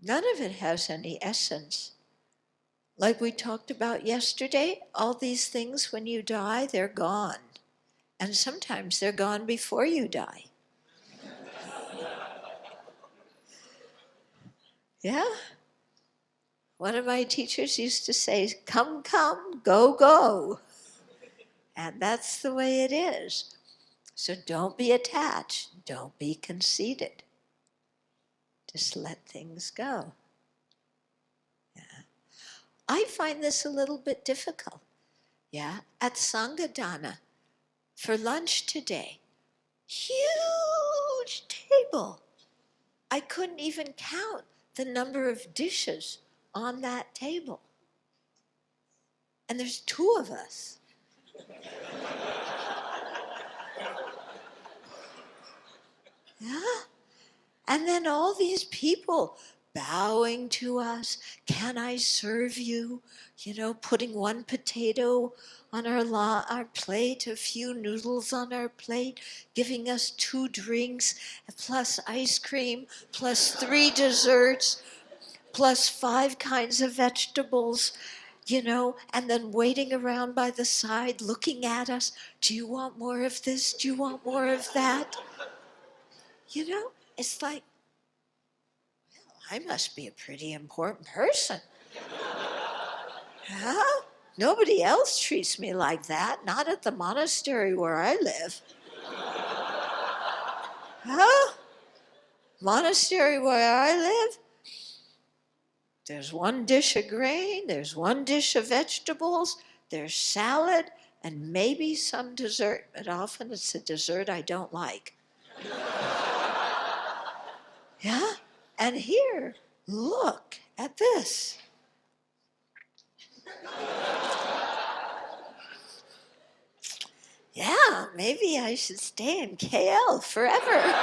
none of it has any essence. Like we talked about yesterday, all these things, when you die, they're gone. And sometimes they're gone before you die. Yeah? One of my teachers used to say, come, come, go, go. And that's the way it is. So don't be attached. Don't be conceited. Just let things go. Yeah. I find this a little bit difficult. Yeah? At Sanghadana, for lunch today, huge table. I couldn't even count the number of dishes on that table. And there's two of us. Yeah? And then all these people bowing to us. Can I serve you? You know, putting one potato on our plate, a few noodles on our plate, giving us 2 drinks, plus ice cream, plus 3 desserts, plus 5 kinds of vegetables, you know, and then waiting around by the side, looking at us. Do you want more of this? Do you want more of that? You know, it's like, I must be a pretty important person. Huh? Nobody else treats me like that, not at the monastery where I live. Huh? Monastery where I live? There's 1 dish of grain, there's 1 dish of vegetables, there's salad, and maybe some dessert, but often it's a dessert I don't like. Yeah? And here, look at this. yeah, maybe I should stay in KL forever.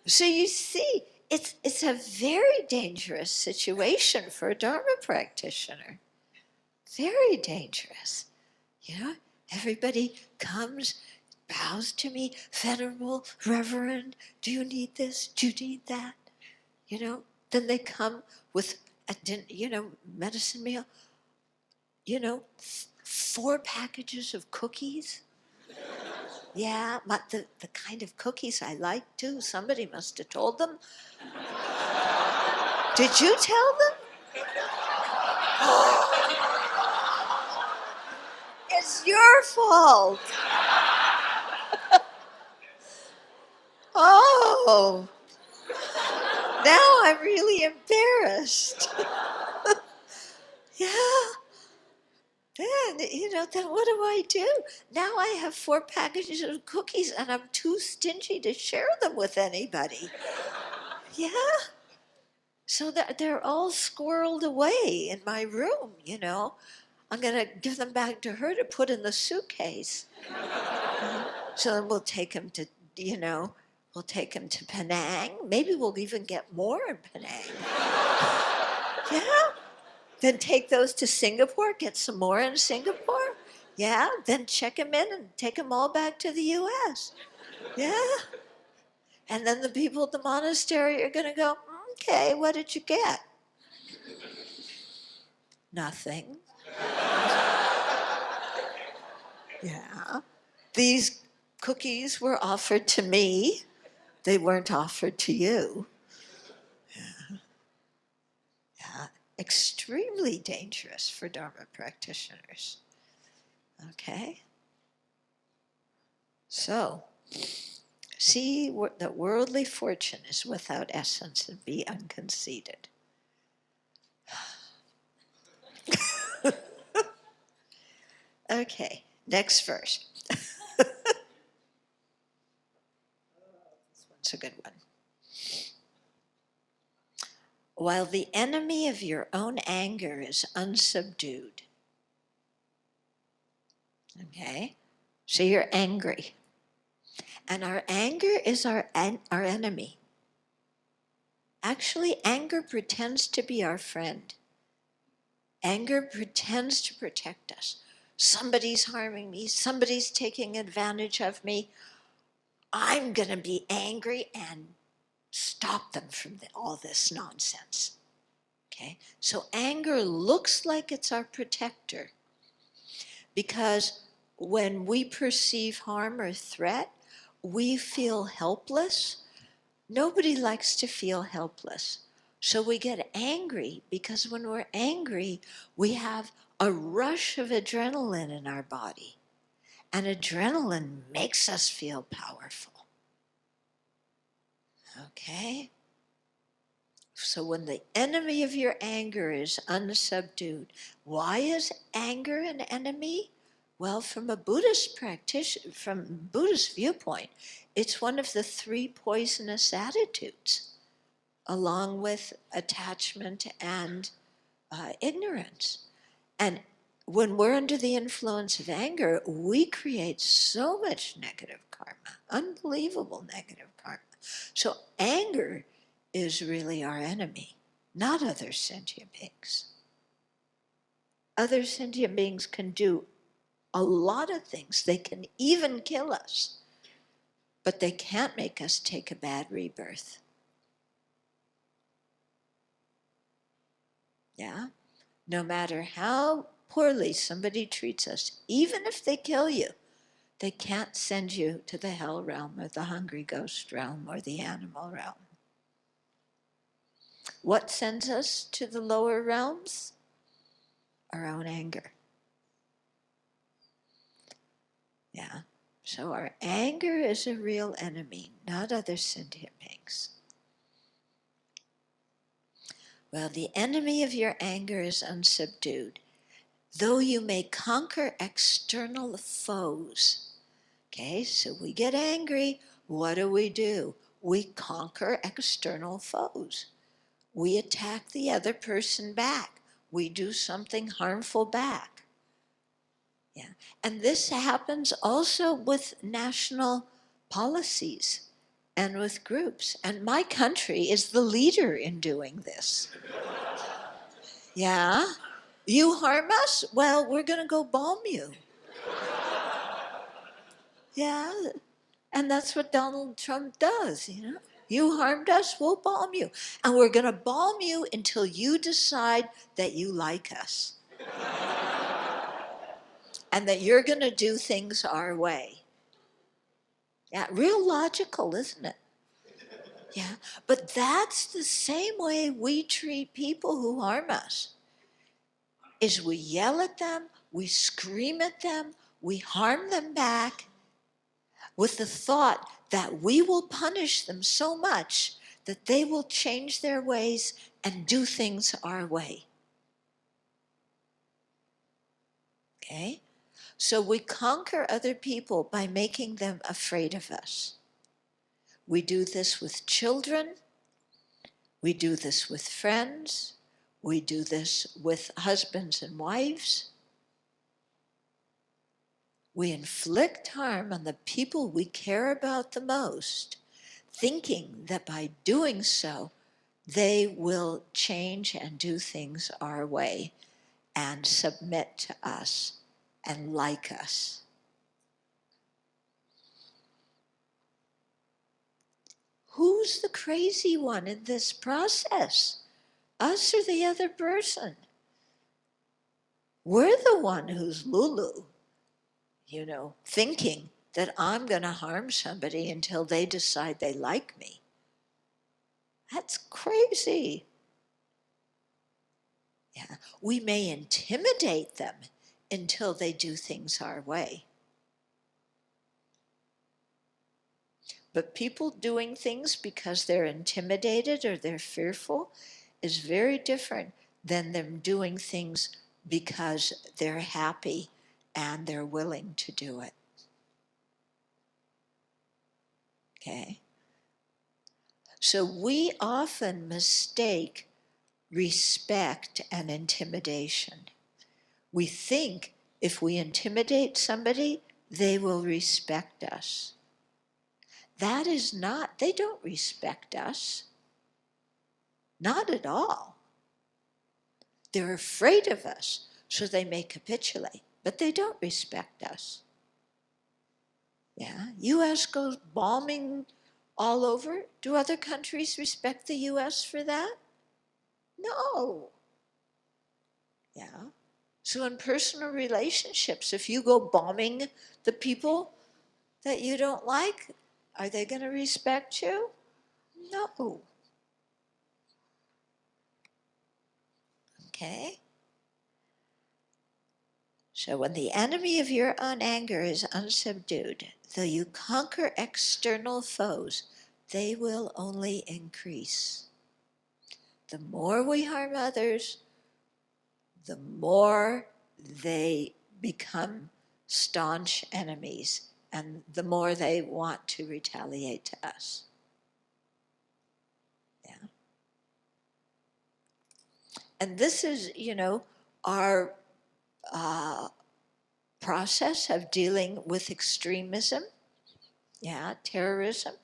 So you see, it's a very dangerous situation for a Dharma practitioner. Very dangerous. You know, everybody comes, bows to me, venerable, reverend, do you need this? Do you need that? You know, then they come with a medicine meal, 4 packages of cookies. Yeah, but the kind of cookies I like too. Somebody must have told them. Did you tell them? It's your fault. Oh, now I'm really embarrassed. Yeah. Then what do I do? Now I have 4 packages of cookies and I'm too stingy to share them with anybody. Yeah. So they're all squirreled away in my room. I'm going to give them back to her to put in the suitcase. So then we'll take them to Penang. Maybe we'll even get more in Penang. Yeah. Then take those to Singapore, get some more in Singapore. Yeah. Then check them in and take them all back to the US. Yeah. And then the people at the monastery are going to go, okay, what did you get? Nothing. Yeah. These cookies were offered to me. They weren't offered to you. Yeah. Extremely dangerous for Dharma practitioners. Okay? So, see that worldly fortune is without essence and be unconceited. Okay, next verse. This one's a good one. While the enemy of your own anger is unsubdued. Okay? So you're angry. And our anger is our enemy. Actually, anger pretends to be our friend. Anger pretends to protect us. Somebody's harming me. Somebody's taking advantage of me. I'm going to be angry and stop them from all this nonsense. Okay? So anger looks like it's our protector because when we perceive harm or threat, we feel helpless. Nobody likes to feel helpless. So we get angry because when we're angry, we have a rush of adrenaline in our body. And adrenaline makes us feel powerful. Okay? So when the enemy of your anger is unsubdued, why is anger an enemy? Well, from a Buddhist viewpoint, it's one of the 3 poisonous attitudes, along with attachment and ignorance. And when we're under the influence of anger, we create so much negative karma, unbelievable negative karma. So anger is really our enemy, not other sentient beings. Other sentient beings can do a lot of things. They can even kill us, but they can't make us take a bad rebirth. Yeah? No matter how poorly somebody treats us, even if they kill you, they can't send you to the hell realm or the hungry ghost realm or the animal realm. What sends us to the lower realms? Our own anger. Yeah. So our anger is a real enemy, not other sentient beings. Well, the enemy of your anger is unsubdued. Though you may conquer external foes. Okay, so we get angry. What do? We conquer external foes. we attack the other person back. We do something harmful back. Yeah. And this happens also with national policies and with groups. And my country is the leader in doing this. Yeah. You harm us? Well, we're going to go bomb you. Yeah. And that's what Donald Trump does, you know. You harmed us, we'll bomb you. And we're going to bomb you until you decide that you like us. And that you're going to do things our way. Yeah, real logical, isn't it? Yeah, but that's the same way we treat people who harm us. Is we yell at them, we scream at them, we harm them back with the thought that we will punish them so much that they will change their ways and do things our way. Okay? So we conquer other people by making them afraid of us. We do this with children. We do this with friends. We do this with husbands and wives. We inflict harm on the people we care about the most, thinking that by doing so, they will change and do things our way and submit to us and like us. Who's the crazy one in this process? Us or the other person? We're the one who's Lulu, you know, thinking that I'm going to harm somebody until they decide they like me. That's crazy. Yeah, we may intimidate them until they do things our way. But people doing things because they're intimidated or they're fearful is very different than them doing things because they're happy and they're willing to do it. Okay? So we often mistake respect and intimidation. We think if we intimidate somebody, they will respect us. That is not, they don't respect us. Not at all. They're afraid of us, so they may capitulate, but they don't respect us. Yeah, U.S. goes bombing all over. Do other countries respect the U.S. for that? No. Yeah. So in personal relationships, if you go bombing the people that you don't like, are they going to respect you? No. Okay? So when the enemy of your own anger is unsubdued, though you conquer external foes, they will only increase. The more we harm others, the more they become staunch enemies, and the more they want to retaliate to us. Yeah. And this is, you know, our process of dealing with extremism, terrorism,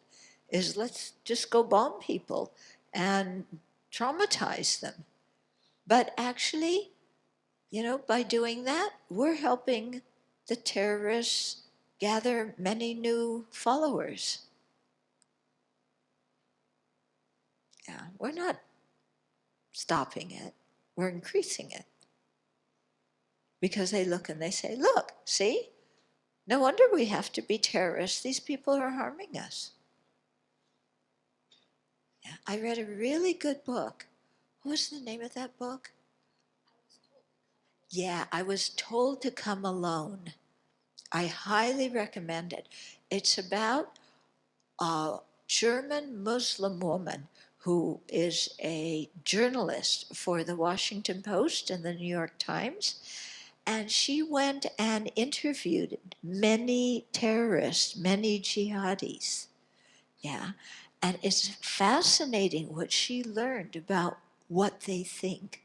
is let's just go bomb people and traumatize them. But actually, you know, by doing that, we're helping the terrorists gather many new followers. Yeah, we're not stopping it, we're increasing it. Because they look and they say, look, see? No wonder we have to be terrorists. These people are harming us. Yeah, I read a really good book. What was the name of that book? Yeah, I Was Told to Come Alone. I highly recommend it. It's about a German Muslim woman who is a journalist for the Washington Post and the New York Times. And she went and interviewed many terrorists, many jihadis. Yeah. And it's fascinating what she learned about what they think.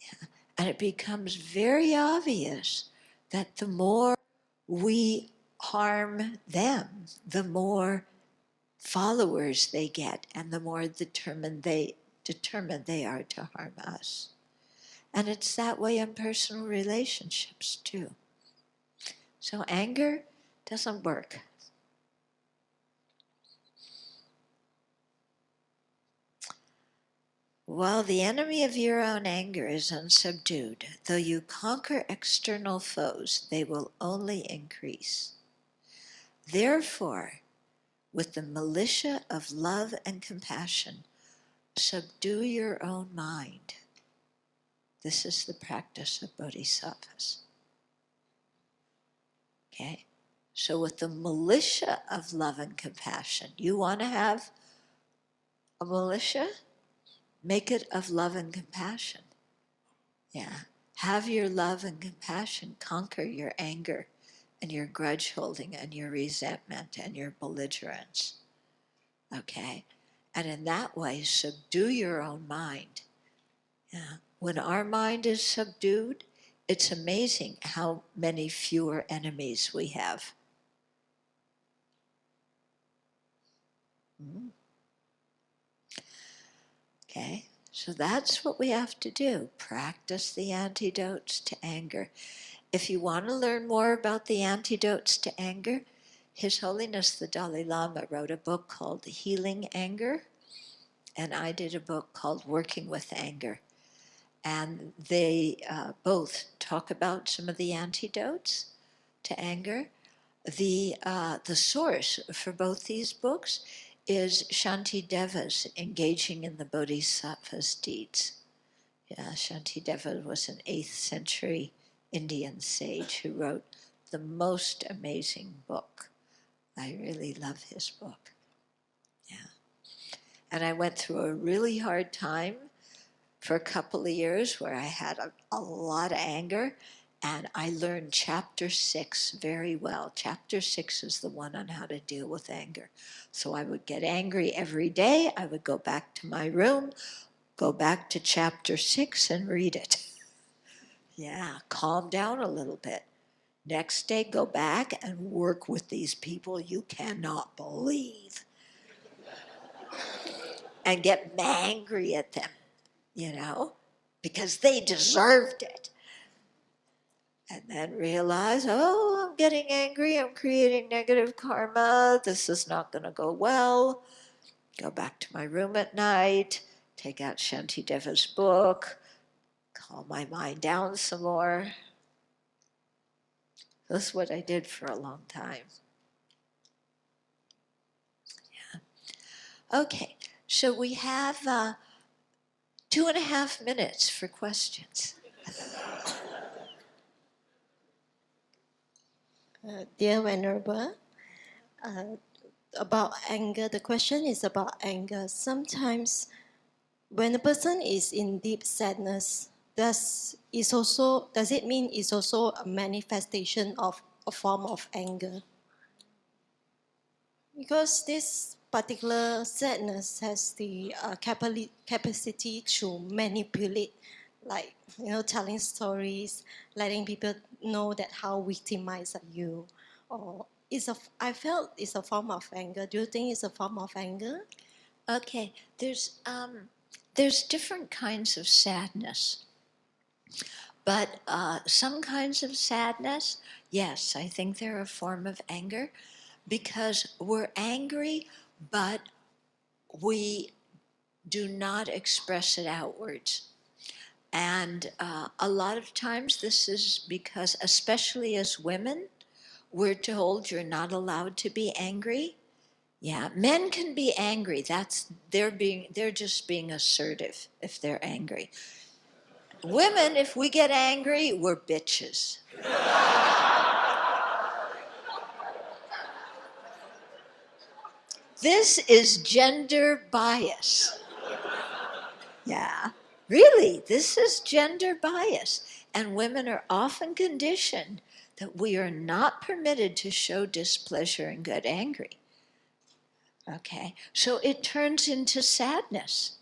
Yeah. And it becomes very obvious that the more we harm them, the more followers they get, and the more determined they are to harm us. And it's that way in personal relationships too. So anger doesn't work. While the enemy of your own anger is unsubdued, though you conquer external foes, they will only increase. Therefore, with the militia of love and compassion, subdue your own mind. This is the practice of bodhisattvas. Okay? So with the militia of love and compassion, you want to have a militia? Make it of love and compassion. Yeah. Have your love and compassion conquer your anger and your grudge holding and your resentment and your belligerence. Okay? And in that way, subdue your own mind. Yeah. When our mind is subdued, it's amazing how many fewer enemies we have. Okay? So that's what we have to do. Practice the antidotes to anger. If you want to learn more about the antidotes to anger, His Holiness the Dalai Lama wrote a book called Healing Anger, and I did a book called Working with Anger. And they both talk about some of the antidotes to anger. The source for both these books is Shantideva's Engaging in the Bodhisattva's Deeds. Yeah, Shantideva was an 8th century Indian sage who wrote the most amazing book. I really love his book. Yeah. And I went through a really hard time for a couple of years where I had a lot of anger, and I learned chapter 6 very well. Chapter 6 is the one on how to deal with anger. So I would get angry every day. I would go back to my room, go back to chapter 6 and read it. Yeah, calm down a little bit. Next day, go back and work with these people you cannot believe. And get angry at them, because they deserved it. And then realize, I'm getting angry, I'm creating negative karma, this is not going to go well. Go back to my room at night, take out Shantideva's book, calm my mind down some more. That's what I did for a long time. Yeah. Okay, so we have 2.5 minutes for questions. Dear Venerable, about anger, the question is about anger. Sometimes when a person is in deep sadness, does it mean it's also a manifestation of a form of anger? Because this particular sadness has the capacity to manipulate, like, telling stories, letting people know that how victimized are you, or I felt it's a form of anger. Do you think it's a form of anger? Okay, there's different kinds of sadness. But some kinds of sadness, yes, I think they're a form of anger, because we're angry, but we do not express it outwards. And a lot of times this is because, especially as women, we're told you're not allowed to be angry. Yeah, men can be angry. They're just being assertive if they're angry. Women, if we get angry, we're bitches. This is gender bias. Yeah, really, this is gender bias. And women are often conditioned that we are not permitted to show displeasure and get angry. Okay, so it turns into sadness,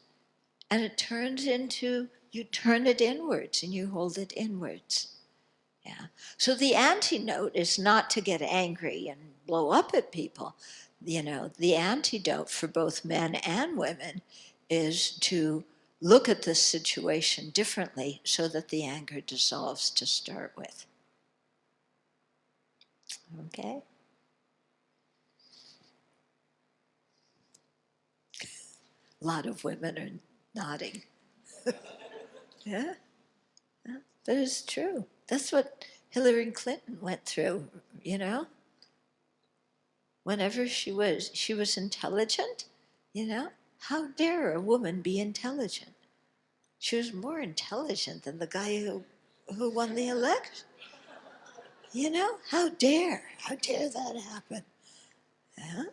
and it turns into, you turn it inwards and you hold it inwards. Yeah. So the antidote is not to get angry and blow up at people. You know, the antidote for both men and women is to look at the situation differently so that the anger dissolves to start with. Okay? A lot of women are nodding. Yeah, yeah, but it's true. That's what Hillary Clinton went through, you know? Whenever she was intelligent, you know? How dare a woman be intelligent? She was more intelligent than the guy who won the election. You know, how dare that happen? Yeah?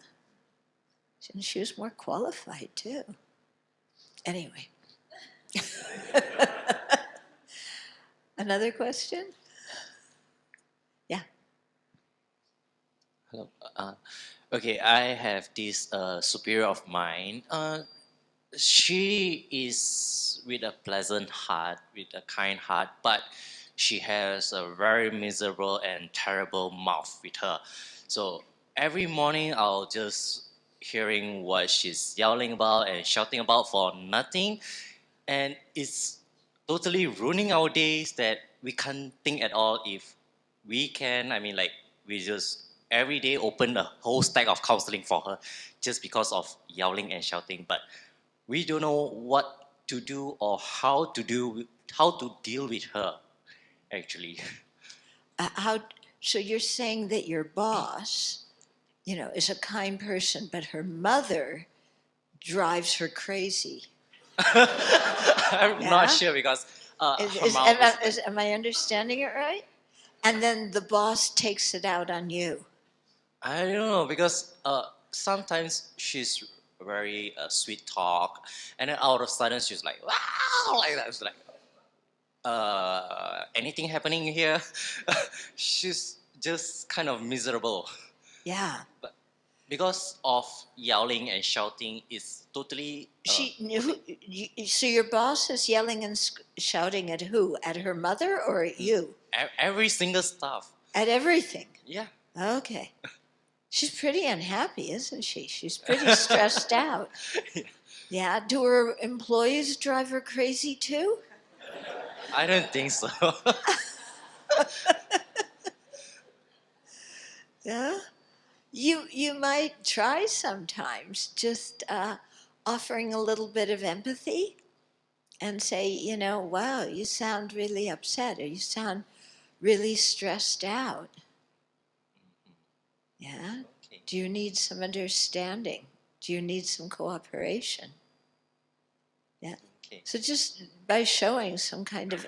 And she was more qualified too. Anyway. Another question? Yeah. Hello. Okay, I have this superior of mine. She is with a pleasant heart, with a kind heart, but she has a very miserable and terrible mouth with her. So every morning I'll just hearing what she's yelling about and shouting about for nothing, and it's totally ruining our days that we can't think at all if we can. I mean, like, we just every day open a whole stack of counseling for her just because of yelling and shouting, but we don't know what to do or how to deal with her actually. How, so you're saying that your boss, you know, is a kind person, but her mother drives her crazy. I'm not Yeah? sure because Is, her is, mouth am, is I, is, am I understanding it right? And then the boss takes it out on you. I don't know because sometimes she's very sweet talk, and then out of sudden she's like wow like that. It's like anything happening here? She's just kind of miserable. Yeah. But because of yelling and shouting, it's totally So your boss is yelling and shouting at who? At her mother or at you? every single stuff. At everything. Yeah. Okay. She's pretty unhappy, isn't she? She's pretty stressed out. Yeah. Do her employees drive her crazy too? I don't think so. Yeah. You might try sometimes just offering a little bit of empathy and say, you know, wow, you sound really upset or you sound really stressed out. Yeah. Okay. Do you need some understanding? Do you need some cooperation? Yeah. Okay. So just by showing some kind of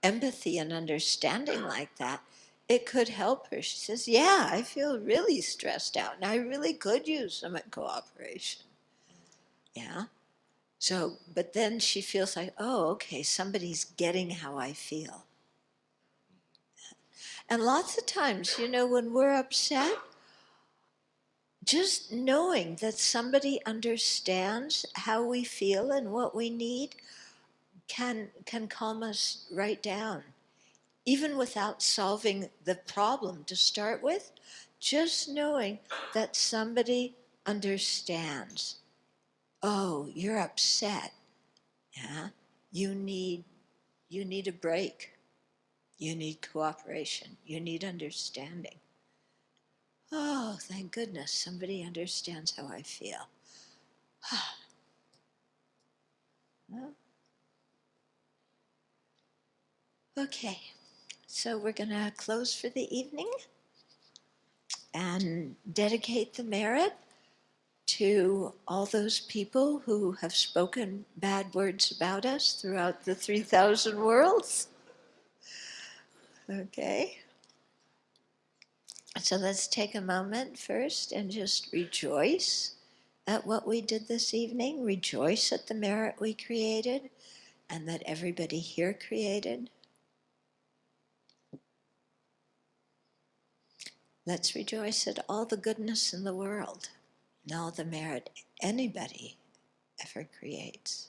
empathy and understanding like that, it could help her. She says, yeah, I feel really stressed out and I really could use some cooperation. Yeah. So, but then she feels like, oh, okay, somebody's getting how I feel. And lots of times, you know, when we're upset, just knowing that somebody understands how we feel and what we need can calm us right down. Even without solving the problem to start with, just knowing that somebody understands. Oh, you're upset. Yeah? You need a break. You need cooperation. You need understanding. Oh, thank goodness somebody understands how I feel. Well, okay, so we're going to close for the evening and dedicate the merit to all those people who have spoken bad words about us throughout the 3,000 worlds. Okay. So let's take a moment first and just rejoice at what we did this evening, rejoice at the merit we created and that everybody here created. Let's rejoice at all the goodness in the world. and all the merit anybody ever creates.